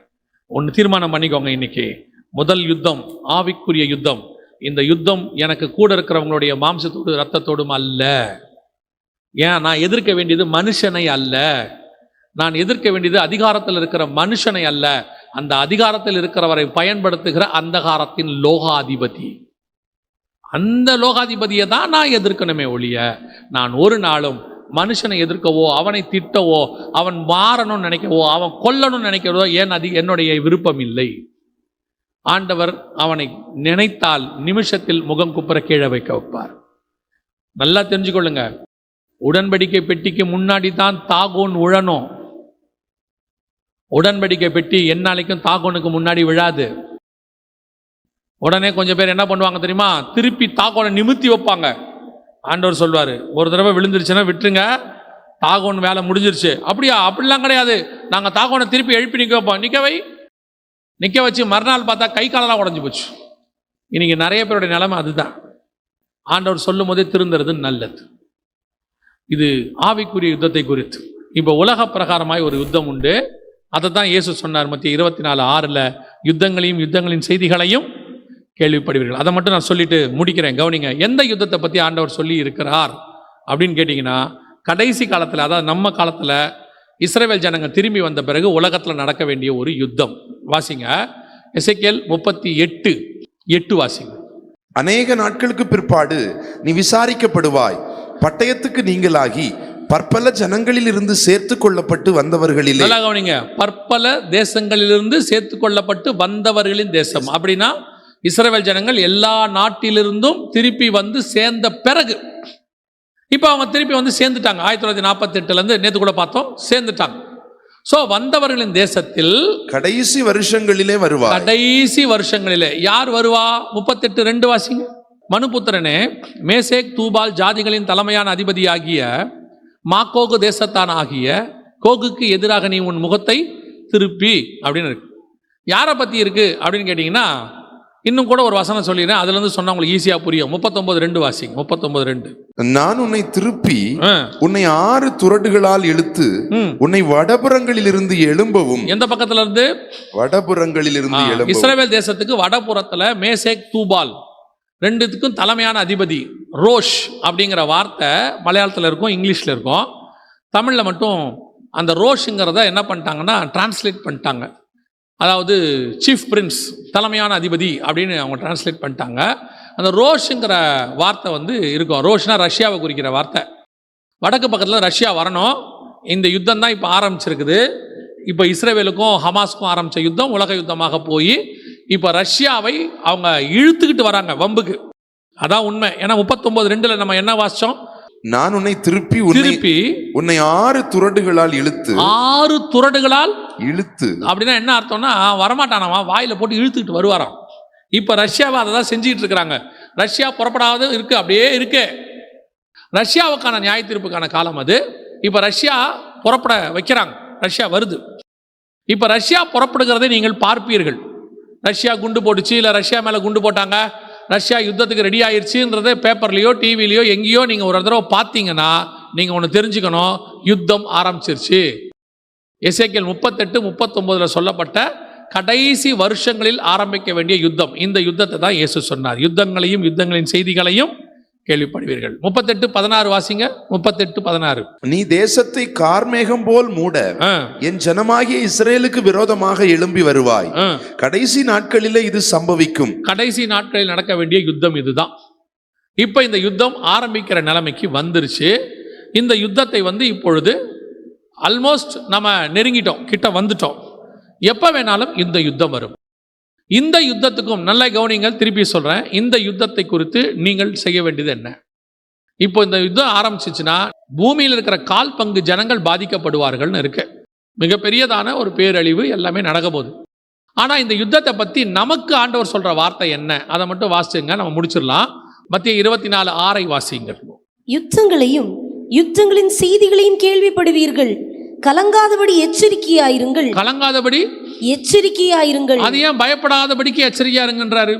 Speaker 1: ஒன்று தீர்மானம் பண்ணிக்கோங்க. இன்னைக்கு முதல் யுத்தம் ஆவிக்குரிய யுத்தம். இந்த யுத்தம் எனக்கு கூட இருக்கிறவங்களுடைய மாம்சத்தோடு ரத்தத்தோடும் அல்ல. ஏன்? நான் எதிர்க்க வேண்டியது மனுஷனை அல்ல. நான் எதிர்க்க வேண்டியது அதிகாரத்தில் இருக்கிற மனுஷனை அல்ல, அந்த அதிகாரத்தில் இருக்கிறவரை பயன்படுத்துகிற அந்தகாரத்தின் லோகாதிபதி. அந்த லோகாதிபதியை தான் நான் எதிர்க்கணுமே ஒழிய நான் ஒரு நாளும் மனுஷனை எதிர்க்கவோ அவனை திட்டவோ அவன் மாறணும்னு நினைக்கவோ அவன் கொல்லணும்னு நினைக்கிறதோ என்னுடைய விருப்பம் இல்லை. ஆண்டவர் அவனை நினைத்தால் நிமிஷத்தில் முகம் குப்புற கீழே வைக்க வைப்பார். நல்லா தெரிஞ்சுக்கொள்ளுங்க, உடன்படிக்கை பெட்டிக்கு முன்னாடி தான் தாகோன் உழணும். உடன்படிக்கை பெட்டி எந்நாளைக்கும் தாகோனுக்கு முன்னாடி விழாது. உடனே கொஞ்சம் பேர் என்ன பண்ணுவாங்க தெரியுமா? திருப்பி தாகோனை நிமித்தி வைப்பாங்க. ஆண்டவர் சொல்வார், ஒரு தடவை விழுந்துருச்சுன்னா விட்டுருங்க, தாகோன் வேலை முடிஞ்சிருச்சு. அப்படியா? அப்படிலாம் கிடையாது. நாங்கள் தாகோனை திருப்பி எழுப்பி நிற்க வைப்போம். நிற்க வச்சு மறுநாள் பார்த்தா கை காலெல்லாம் உடஞ்சி போச்சு. இன்னைக்கு நிறைய பேருடைய நிலைமை அதுதான். ஆண்டவர் சொல்லும் போதே திருந்துறது நல்லது. இது ஆவிக்குரிய யுத்தத்தை குறித்து. இப்போ உலக பிரகாரமாய் ஒரு யுத்தம் உண்டு. அதை தான் இயேசு சொன்னார் மத்திய 24:6 யுத்தங்களையும் யுத்தங்களின் செய்திகளையும் கேள்விப்படுவீர்கள். அதை மட்டும் நான் சொல்லிட்டு முடிக்கிறேன். கவனிங்க, எந்த யுத்தத்தை பற்றி ஆண்டவர் சொல்லி இருக்கிறார் அப்படின்னு கேட்டிங்கன்னா, கடைசி காலத்தில், அதாவது நம்ம காலத்தில் இஸ்ரவேல் ஜனங்க திரும்பி வந்த பிறகு உலகத்தில் நடக்க வேண்டிய ஒரு யுத்தம். வாசிங்க, எசேக்கியேல் 38:8 வாசிங்க.
Speaker 2: அநேக நாட்களுக்கு பிற்பாடு நீ விசாரிக்கப்படுவாய், பட்டயத்துக்கு நீங்களாகி பற்பல ஜனங்களில் இருந்து சேர்த்து கொள்ளப்பட்டு வந்தவர்களிலே.
Speaker 1: நல்லா கவனிங்க, பற்பல தேசங்களிலிருந்து சேர்த்து கொள்ளப்பட்டு வந்தவர்களின் தேசம். அப்படின்னா இஸ்ரவேல் ஜனங்கள் எல்லா நாட்டிலிருந்தும் திருப்பி வந்து சேர்ந்த பிறகு, இப்போ அவங்க திருப்பி வந்து சேர்ந்துட்டாங்க. 1948 நேற்று கூட பார்த்தோம், சேர்ந்துட்டாங்க. ஸோ வந்தவர்களின் தேசத்தில்
Speaker 2: கடைசி வருஷங்களிலே வருவா.
Speaker 1: கடைசி வருஷங்களிலே யார் வருவா? 38:2 வாசிங்க. மனுபுத்திரனே, மேசேக் தூபால் ஜாதிகளின் தலைமையான அதிபதியாகிய மாக்கோகு தேசத்தான் ஆகிய கோகுக்கு எதிராக நீ உன் முகத்தை திருப்பி அப்படின்னு இருக்கு. யாரை பற்றி இருக்கு அப்படின்னு கேட்டிங்கன்னா, இன்னும் கூட ஒரு வசனம் சொல்லிடுறேன், அதுல இருந்து சொன்னா உங்களுக்கு ஈஸியா புரியும். 39:2 வாசிங்க. 39:2. நான்
Speaker 2: உன்னை திருப்பி உன்னை 6 துறடுகளால் இழுத்து உன்னை வடபுறங்களில் இருந்து எழும்பவும்.
Speaker 1: எந்த பக்கத்துல இருந்து?
Speaker 2: வடபுறங்களில் இருந்து எழும்பவும்.
Speaker 1: இஸ்ரவேல் தேசத்துக்கு வடபுறத்துல மேசேக் தூபால் ரெண்டுத்துக்கும் தலைமையான அதிபதி. ரோஷ் அப்படிங்கிற வார்த்தை மலையாளத்தில் இருக்கும், இங்கிலீஷ்ல இருக்கும். தமிழ்ல மட்டும் அந்த ரோஷ்ங்கிறத என்ன பண்ணிட்டாங்கன்னா டிரான்ஸ்லேட் பண்ணிட்டாங்க. அதாவது சீஃப் பிரின்ஸ், தலைமையான அதிபதி அப்படின்னு அவங்க டிரான்ஸ்லேட் பண்ணிட்டாங்க. அந்த ரோஷுங்கிற வார்த்தை வந்து இருக்கும். ரோஷ்னா ரஷ்யாவை குறிக்கிற வார்த்தை. வடக்கு பக்கத்தில் ரஷ்யா வரணும். இந்த யுத்தம் தான் இப்போ ஆரம்பிச்சிருக்குது. இப்போ இஸ்ரேலுக்கும் ஹமாஸ்க்கும் ஆரம்பித்த யுத்தம் உலக யுத்தமாக போய் இப்போ ரஷ்யாவை அவங்க இழுத்துக்கிட்டு வராங்க வம்புக்கு. அதான் உண்மை. ஏன்னா 39:2 நம்ம என்ன வாசிச்சோம்?
Speaker 2: நான் உன்னை திருப்பி உன்னை 6 துறடுகளால் இழுத்து
Speaker 1: 6 துறடுகளால்
Speaker 2: இழுத்து.
Speaker 1: அப்படின்னா என்ன அர்த்தம்னா வரமாட்டானாமா, வாயில போட்டு இழுத்துக்கிட்டு வருவாராம். இப்ப ரஷ்யாவை அதை தான் செஞ்சுட்டு இருக்கிறாங்க. ரஷ்யா புறப்படாத இருக்கு, அப்படியே இருக்கு. ரஷ்யாவுக்கான நியாய தீர்ப்புக்கான காலம் அது. இப்ப ரஷ்யா புறப்பட வைக்கிறாங்க. ரஷ்யா வருது. இப்ப ரஷ்யா புறப்படுகிறதை நீங்கள் பார்ப்பீர்கள். ரஷ்யா குண்டு போட்டுச்சு, இல்லை ரஷ்யா மேலே குண்டு போட்டாங்க, ரஷ்யா யுத்தத்துக்கு ரெடி ஆயிடுச்சுன்றதை பேப்பர்லையோ டிவிலையோ எங்கேயோ நீங்கள் ஒரு தடவை பார்த்தீங்கன்னா நீங்கள் ஒன்று தெரிஞ்சுக்கணும், யுத்தம் ஆரம்பிச்சிருச்சு. எசேக்கியேல் 38-39 சொல்லப்பட்ட கடைசி வருஷங்களில் ஆரம்பிக்க வேண்டிய யுத்தம். இந்த யுத்தத்தை தான் இயேசு சொன்னார். யுத்தங்களையும் யுத்தங்களின் செய்திகளையும் கேள்விப்படுவீர்கள். 38:16 வாசிங்க. 38:16.
Speaker 2: நீ தேசத்தை கார்மேகம் போல் மூட என் ஜனமாகிய இஸ்ரேலுக்கு விரோதமாக எழும்பி வருவாய். கடைசி நாட்களிலே இது சம்பவிக்கும்.
Speaker 1: கடைசி நாட்களில் நடக்க வேண்டிய யுத்தம் இதுதான். இப்ப இந்த யுத்தம் ஆரம்பிக்கிற நிலைமைக்கு வந்துருச்சு. இந்த யுத்தத்தை இப்பொழுது ஆல்மோஸ்ட் நம்ம நெருங்கிட்டோம், கிட்ட வந்துட்டோம். எப்ப வேணாலும் இந்த யுத்தம் வரும். இந்த யுத்தத்துக்கும் நல்ல கவனிங்கள், திருப்பி சொல்றேன், இந்த யுத்தத்தை குறித்து நீங்கள் செய்ய வேண்டியது என்ன? இப்போ இந்த யுத்தம் ஆரம்பிச்சிச்சுன்னா பூமியில் இருக்கிற 1/4 பங்கு ஜனங்கள் பாதிக்கப்படுவார்கள்னு இருக்கு. மிகப்பெரியதான ஒரு பேரழிவு எல்லாமே நடக்க போகுது. ஆனா இந்த யுத்தத்தை பத்தி நமக்கு ஆண்டவர் சொல்ற வார்த்தை என்ன, அதை மட்டும் வாசிச்சுங்க, நம்ம முடிச்சிடலாம். மத்திய 24:6 வாசிங்க.
Speaker 3: யுத்தங்களையும் யுத்தங்களின் செய்திகளையும் கேள்விப்படுவீர்கள், கலங்காதபடி எச்சரிக்கையாயிருங்கள்.
Speaker 1: கலங்காதபடி
Speaker 3: எச்சரிக்கையாயிருங்கள்.
Speaker 1: அது ஏன் பயப்படாதபடிக்கு எச்சரிக்கையா இருங்கன்றாரு?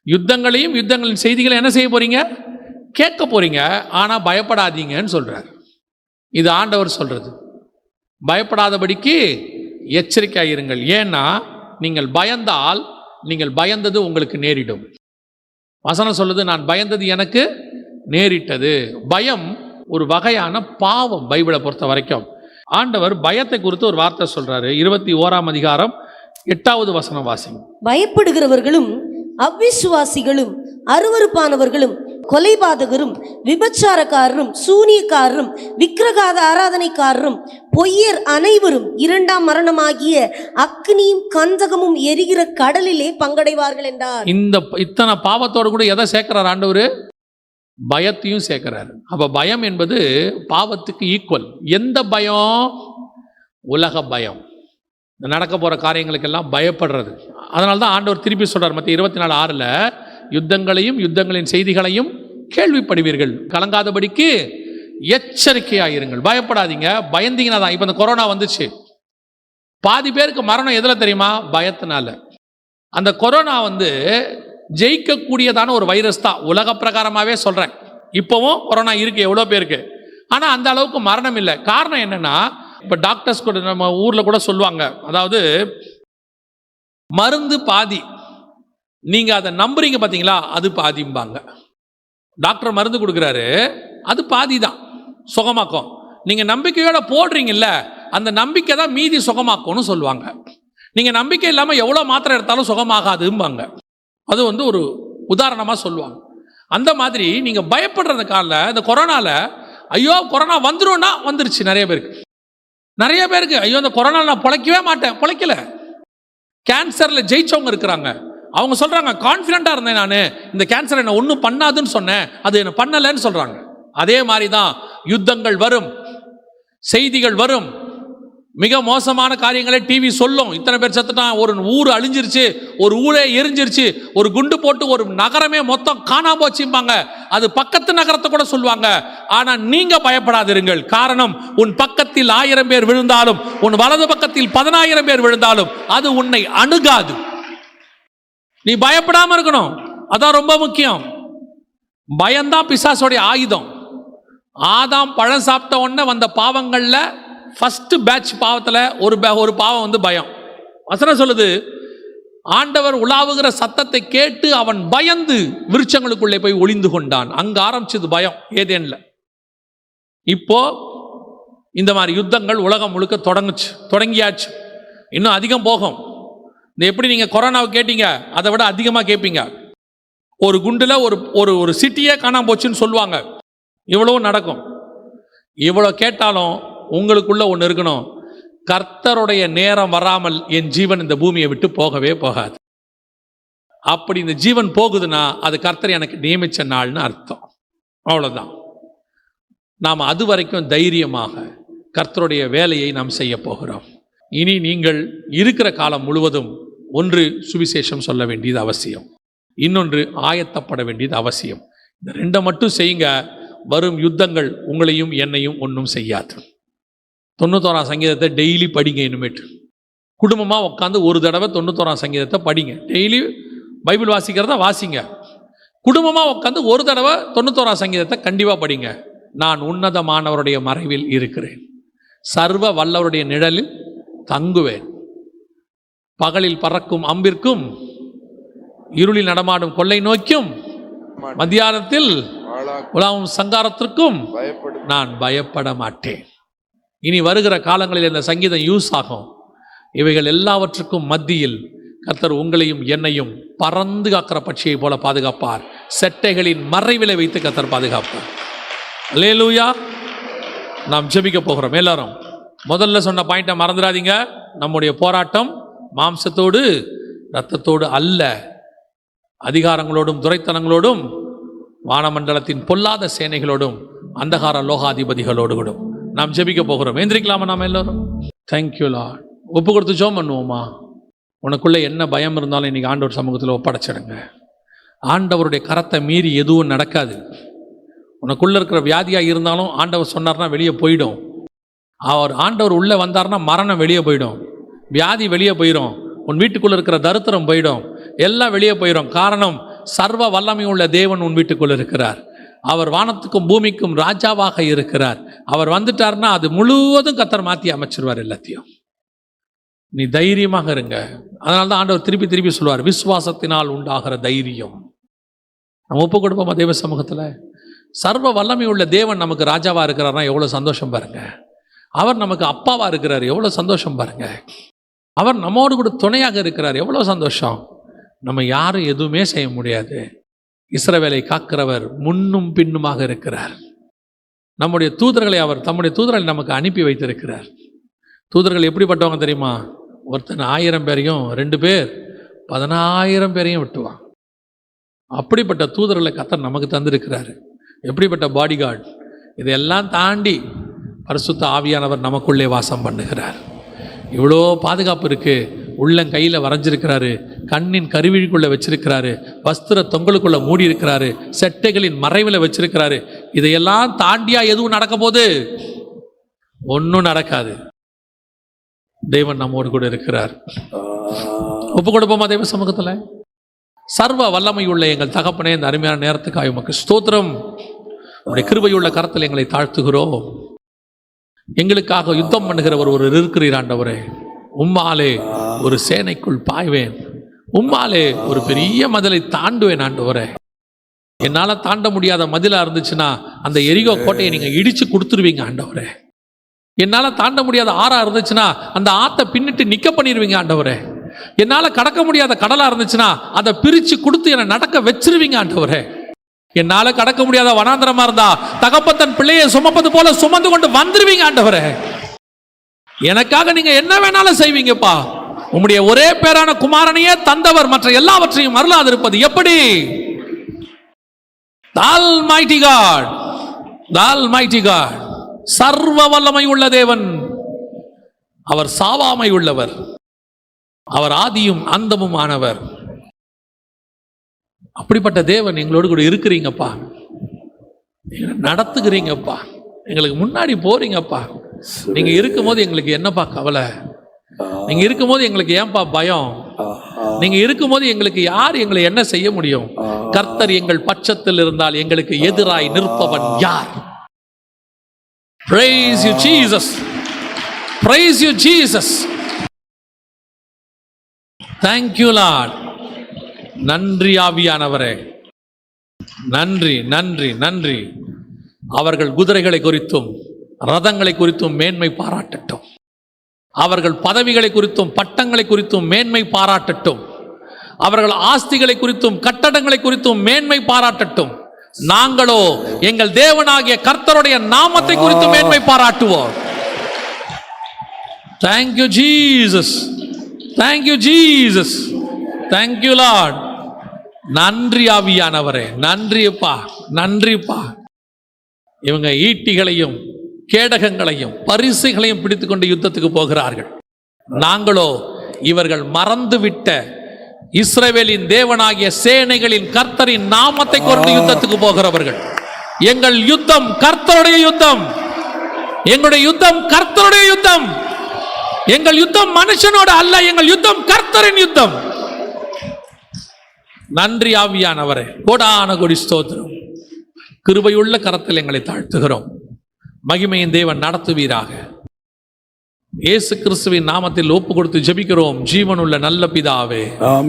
Speaker 1: யுத்தங்களையும் யுத்தங்களின் செய்திகளை என்ன செய்ய போறீங்க? கேட்க போறீங்க. ஆனா பயப்படாதீங்கன்னு சொல்றாரு. இது ஆண்டவர் சொல்றது. பயப்படாதபடிக்கு எச்சரிக்கையாயிருங்கள். ஏன்னா நீங்கள் பயந்தால் நீங்கள் பயந்தது உங்களுக்கு நேரிடும். வசனம் சொல்லுது, நான் பயந்தது எனக்கு நேரிட்டது. பயம் ஒரு வகையான பாவம். பைபிளை பொறுத்த வரைக்கும் ஆண்டவர் பயத்தை குறித்து ஒரு வார்த்தை சொல்றாரு. 21 வசனம் வாசிங்க.
Speaker 3: பயப்படுகிறவர்களும் அவ்விசுவாசிகளும் அருவருப்பானவர்களும் கொலைபாதகரும் விபச்சாரக்காரரும் சூனியக்காரரும் விக்கிரகாத ஆராதனைக்காரரும் பொய்யர் அனைவரும் 2ஆம் மரணமாகிய அக்னியும் கந்தகமும் எரிகிற கடலிலே பங்கடைவார்கள் என்றார்.
Speaker 1: இத்தனை பாவத்தோடு கூட எதை சேர்க்கிறார் ஆண்டவர்? பயத்தையும் சேர்க்கிறாரு. அப்ப பயம் என்பது பாவத்துக்கு ஈக்குவல். எந்த பயம்? உலக பயம். நடக்க போற காரியங்களுக்கெல்லாம் பயப்படுறது. அதனால்தான் ஆண்டவர் திருப்பி சொல்றார் மத்திய 24:6 யுத்தங்களையும் யுத்தங்களின் செய்திகளையும் கேள்விப்படுவீர்கள், கலங்காதபடிக்கு எச்சரிக்கையாயிருங்கள். பயப்படாதீங்க. பயந்தீங்கன்னா தான். இப்ப இந்த கொரோனா வந்துச்சு, பாதி பேருக்கு மரணம் எதுல தெரியுமா? பயத்தினால. அந்த கொரோனா ஜெயிக்கக்கூடியதான ஒரு வைரஸ் தான். உலக பிரகாரமாகவே சொல்கிறேன். இப்போவும் கொரோனா இருக்குது எவ்வளோ பேருக்கு, ஆனால் அந்த அளவுக்கு மரணம் இல்லை. காரணம் என்னென்னா, இப்போ டாக்டர்ஸ் கூட நம்ம ஊரில் கூட சொல்லுவாங்க, அதாவது மருந்து பாதி, நீங்கள் அதை நம்புறீங்க பார்த்தீங்களா, அது பாதிம்பாங்க. டாக்டர் மருந்து கொடுக்குறாரு, அது பாதி தான் சுகமாக்கும். நீங்கள் நம்பிக்கையோட போடுறீங்கல்ல, அந்த நம்பிக்கை தான் மீதி சுகமாக்கும்னு சொல்லுவாங்க. நீங்கள் நம்பிக்கை இல்லாமல் எவ்வளோ மாத்திரை எடுத்தாலும் சுகமாகாதும்பாங்க. அது ஒரு உதாரணமாக சொல்லுவாங்க. அந்த மாதிரி நீங்கள் பயப்படுறது காலில் இந்த கொரோனால, ஐயோ கொரோனா வந்துடும்னா வந்துருச்சு. நிறைய பேருக்கு ஐயோ இந்த கொரோனா நான் பிழைக்கவே மாட்டேன், பிழைக்கல. கேன்சரில் ஜெயிச்சவங்க இருக்கிறாங்க. அவங்க சொல்கிறாங்க, கான்ஃபிடென்ட்டாக இருந்தேன் நான், இந்த கேன்சர் என்ன ஒன்றும் பண்ணாதுன்னு சொன்னேன், அது என்ன பண்ணலைன்னு சொல்கிறாங்க. அதே மாதிரி தான் யுத்தங்கள் வரும், செய்திகள் வரும், மிக மோசமான காரியங்களை டிவி சொல்லும். இத்தனை பேர் செத்துட்டான், ஒரு ஊர் அழிஞ்சிருச்சு, ஒரு ஊரே எரிஞ்சிருச்சு, ஒரு குண்டு போட்டு ஒரு நகரமே மொத்தம் காணாம போச்சும்பாங்க. அது பக்கத்து நகரத்தை கூட சொல்லுவாங்க. ஆனா நீங்க பயப்படாதிருங்கள். காரணம், உன் பக்கத்தில் 1000 பேர் விழுந்தாலும், உன் வலது பக்கத்தில் 10,000 பேர் விழுந்தாலும் அது உன்னை அணுகாது. நீ பயப்படாம இருக்கணும். அதான் ரொம்ப முக்கியம். பயம்தான் பிசாசோடைய ஆயுதம். ஆதாம் பழம் சாப்பிட்ட உடனே வந்த பாவங்கள்ல ஃபர்ஸ்ட் பேட்ச் பாவத்தில் ஒரு பாவம் பயம். வசனம் சொல்லுது, ஆண்டவர் உலாவுகிற சத்தத்தை கேட்டு அவன் பயந்து விருட்சங்களுக்குள்ளே போய் ஒளிந்து கொண்டான். அங்க ஆரம்பிச்சது பயம், ஏதேன்ல. இப்போ இந்த மாதிரி யுத்தங்கள் உலகம் முழுக்க தொடங்கியாச்சு. இன்னும் அதிகம் போகும். இந்த எப்படி நீங்க கொரோனாவை கேட்டீங்க, அதை விட அதிகமாக கேட்பீங்க. ஒரு குண்டுல ஒரு சிட்டியே காணாம போச்சுன்னு சொல்லுவாங்க. இவ்வளவு நடக்கும். இவ்வளோ கேட்டாலும் உங்களுக்குள்ள ஒன்று இருக்கணும், கர்த்தருடைய நேரம் வராமல் என் ஜீவன் இந்த பூமியை விட்டு போகவே போகாது. அப்படி இந்த ஜீவன் போகுதுன்னா அது கர்த்தர் எனக்கு நியமிச்ச நாள்னு அர்த்தம். அவ்வளவுதான். நாம் அது வரைக்கும் தைரியமாக கர்த்தருடைய வேலையை நாம் செய்ய போகிறோம். இனி நீங்கள் இருக்கிற காலம் முழுவதும் ஒன்று சுவிசேஷம் சொல்ல வேண்டியது அவசியம், இன்னொன்று ஆயத்தப்பட வேண்டியது அவசியம். இந்த ரெண்டை மட்டும் செய்யுங்க. வரும் யுத்தங்கள் உங்களையும் என்னையும் ஒன்றும் செய்யாது. 91ஆம் சங்கீதத்தை டெய்லி படிங்க. இனிமேட்டு குடும்பமாக உட்காந்து ஒரு தடவை 91ஆம் சங்கீதத்தை படிங்க. டெய்லி பைபிள் வாசிக்கிறத வாசிங்க. குடும்பமாக உட்காந்து ஒரு தடவை 91ஆம் சங்கீதத்தை கண்டிப்பாக படிங்க. நான் உன்னதமானவருடைய மறைவில் இருக்கிறேன், சர்வ வல்லவருடைய நிழலில் தங்குவேன். பகலில் பறக்கும் அம்பிற்கும் இருளில் நடமாடும் கொள்ளை நோக்கியும் மத்தியானத்தில் உலாவும் சங்காரத்திற்கும் நான் பயப்பட மாட்டேன். இனி வருகிற காலங்களில் இந்த சங்கீதம் யூஸ் ஆகும். இவைகள் எல்லாவற்றுக்கும் மத்தியில் கர்த்தர் உங்களையும் என்னையும் பறந்து காக்கிற பட்சியை போல பாதுகாப்பார். செட்டைகளின் மறைவிலை வைத்து கர்த்தர் பாதுகாப்பார். அல்லேலூயா. நாம் ஜெபிக்க போகிறோம். எல்லாரும் முதல்ல சொன்ன பாயிண்ட்டை மறந்துடாதீங்க. நம்முடைய போராட்டம் மாம்சத்தோடு இரத்தத்தோடு அல்ல, அதிகாரங்களோடும் துரைத்தனங்களோடும் வானமண்டலத்தின் பொல்லாத சேனைகளோடும் அந்தகார லோகாதிபதிகளோடு கூட நாம் ஜெபிக்க போகிறோம். எந்திரிக்கலாமா நாம் எல்லோரும்? Thank you Lord. ஒப்பு கொடுத்து ஜெபம் பண்ணுவோமா? உனக்குள்ளே என்ன பயம் இருந்தாலும் இன்றைக்கி ஆண்டவர் சமூகத்தில் ஒப்படைச்சிடுங்க. ஆண்டவருடைய கரத்தை மீறி எதுவும் நடக்காது. உனக்குள்ளே இருக்கிற வியாதியாக இருந்தாலும் ஆண்டவர் சொன்னார்னா வெளியே போயிடும். ஆண்டவர் உள்ளே வந்தார்னா மரணம் வெளியே போயிடும், வியாதி வெளியே போயிடும், உன் வீட்டுக்குள்ளே இருக்கிற தரித்திரம் போயிடும், எல்லாம் வெளியே போயிடும். காரணம், சர்வ வல்லமை உள்ள தேவன் உன் வீட்டுக்குள்ளே இருக்கிறார். அவர் வானத்துக்கும் பூமிக்கும் ராஜாவாக இருக்கிறார். அவர் வந்துட்டார்னா அது முழுவதும் கர்த்தர் மாற்றி அமைச்சிருவார் எல்லாத்தையும். நீ தைரியமாக இருங்க. அதனால தான் ஆண்டவர் திருப்பி திருப்பி சொல்வார், விசுவாசத்தினால் உண்டாகிற தைரியம். நம்ம ஒப்பு கொடுப்போமா தேவ சமூகத்தில்? சர்வ வல்லமை உள்ள தேவன் நமக்கு ராஜாவாக இருக்கிறார்னா எவ்வளோ சந்தோஷம் பாருங்க. அவர் நமக்கு அப்பாவாக இருக்கிறார், எவ்வளோ சந்தோஷம் பாருங்க. அவர் நம்மோடு கூட துணையாக இருக்கிறார், எவ்வளோ சந்தோஷம். நம்ம யாரும் எதுவுமே செய்ய முடியாது. இஸ்ரவேலை காக்கிறவர் முன்னும் பின்னுமாக இருக்கிறார். நம்முடைய தூதர்களை அவர் தம்முடைய தூதர்களை நமக்கு அனுப்பி வைத்திருக்கிறார். தூதர்கள் எப்படிப்பட்டவங்க தெரியுமா? ஒருத்தன் 1000 பேரையும் 2 பேர் 10000 பேரையும் விட்டுவான். அப்படிப்பட்ட தூதர்களை கர்த்தர் நமக்கு தந்திருக்கிறார். எப்படிப்பட்ட பாடிகார்டு! இதையெல்லாம் தாண்டி பரிசுத்த ஆவியானவர் நமக்குள்ளே வாசம் பண்ணுகிறார். இவ்வளோ பாதுகாப்பு இருக்குது. உள்ளங்கையில் வரைஞ்சிருக்கிறாரு, கண்ணின் கருவிழிக்குள்ளே வச்சிருக்கிறாரு, வஸ்திர தொங்கலுக்குள்ளே மூடி இருக்கிறாரு, செட்டைகளின் மறைவில் வச்சிருக்கிறாரு. இதையெல்லாம் தாண்டியா எதுவும் நடக்க போது? ஒன்றும் நடக்காது. தேவன் நம்மோடு கூட இருக்கிறார். ஒப்பு கொடுப்போமா தேவ சமூகத்தில்? சர்வ வல்லமை உள்ள எங்கள் தகப்பனே, இந்த அருமையான நேரத்துக்காக உமக்கு ஸ்தோத்திரம். உடைய கிருபையுள்ள கரத்தில் எங்களை தாழ்த்துகிறோம். எங்களுக்காக யுத்தம் பண்ணுகிறவர் ஒரு இருக்கிறீர் ஆண்டவரே. உம்மாலே ஒரு சேனைக்குள் பாய்வேன், உம்மாலே ஒரு பெரிய மதிலை தாண்டுவேன் ஆண்டவரே. என்னால் தாண்ட முடியாத மதிலாக இருந்துச்சுன்னா அந்த எரிகோ கோட்டையை நீங்கள் இடித்து கொடுத்துருவீங்க ஆண்டவரே. என்னால் தாண்ட முடியாத ஆறாக இருந்துச்சுன்னா அந்த ஆற்றை பின்னிட்டு நிற்க பண்ணிடுவீங்க ஆண்டவரே. என்னால் கடக்க முடியாத கடலாக இருந்துச்சுன்னா அதை பிரித்து கொடுத்து என்னை நடக்க வச்சிருவீங்க ஆண்டவரே. என்னால் கடக்க முடியாத வனாந்திரமாக இருந்தா தகப்பன் தன் பிள்ளையை சுமப்பது போல சுமந்து கொண்டு வந்துருவீங்க ஆண்டவரே. எனக்காக நீங்க என்ன வேணாலும் செய்வீங்கப்பா. உம்முடைய ஒரே பேரான குமாரனையே தந்தவர் மற்ற எல்லாவற்றையும் அருளாதிருப்பது எப்படி? The Almighty God, the Almighty God, சர்வ வல்லமை உள்ள தேவன். அவர் சாவாமை உள்ளவர், அவர் ஆதியும் அந்தமும் ஆனவர். அப்படிப்பட்ட தேவன் எங்களோடு கூட இருக்கிறீங்கப்பா, நடத்துகிறீங்கப்பா, எங்களுக்கு முன்னாடி போறீங்கப்பா. நீங்க இருக்கும்போது எங்களுக்கு என்னப்பா கவலை? நீங்க இருக்கும்போது எங்களுக்கு ஏன்பா பயம்? நீங்க இருக்கும்போது எங்களுக்கு யார் எங்களை என்ன செய்ய முடியும்? கர்த்தர் எங்கள் பட்சத்தில் இருந்தால் எங்களுக்கு எதிராய் நிற்பவன் யார்? Praise you Jesus, praise you Jesus, thank you Lord. நன்றி ஆவியானவரே, நன்றி நன்றி நன்றி. அவர்கள் குதிரைகளை குறித்தும் ரதங்களை குறித்தும் மேன்மை பாராட்டட்டும். அவர்கள் பதவிகளை குறித்தும் பட்டங்களை குறித்தும் மேன்மை பாராட்டட்டும். அவர்கள் ஆஸ்திகளை குறித்தும் கட்டடங்களை குறித்தும் மேன்மை பாராட்டட்டும். நாங்களோ எங்கள் தேவனாகிய கர்த்தருடைய நாமத்தை குறித்து மேன்மை பாராட்டுவோம். Thank you Jesus, thank you Jesus, thank you Lord. நன்றி ஆவியானவரே, நன்றிப்பா, நன்றிப்பா. இவங்க ஈட்டிகளையும் கேடகங்களையும் பரிசுகளையும் பிடித்துக்கொண்டு யுத்தத்துக்கு போகிறார்கள். நாங்களோ இவர்கள் மறந்துவிட்ட இஸ்ரவேலின் தேவனாகிய சேனைகளின் கர்த்தரின் நாமத்தை கொண்டு யுத்தத்துக்கு போகிறவர்கள். எங்கள் யுத்தம் கர்த்தருடைய யுத்தம், எங்களுடைய யுத்தம் கர்த்தருடைய யுத்தம். எங்கள் யுத்தம் மனுஷனோடு அல்ல, எங்கள் யுத்தம் கர்த்தரின் யுத்தம். நன்றி ஆவியானவரே, கோடான கோடி ஸ்தோத்திரம். கிருபையுள்ள கரத்தில் எங்களை தாழ்த்துகிறோம். மகிமையின் தேவன் நடத்துவீராக. இயேசு கிறிஸ்துவின் நாமத்தில் ஒப்பு கொடுத்து ஜெபிக்கிறோம் ஜீவனுள்ள நல்ல பிதாவே, ஆமென்.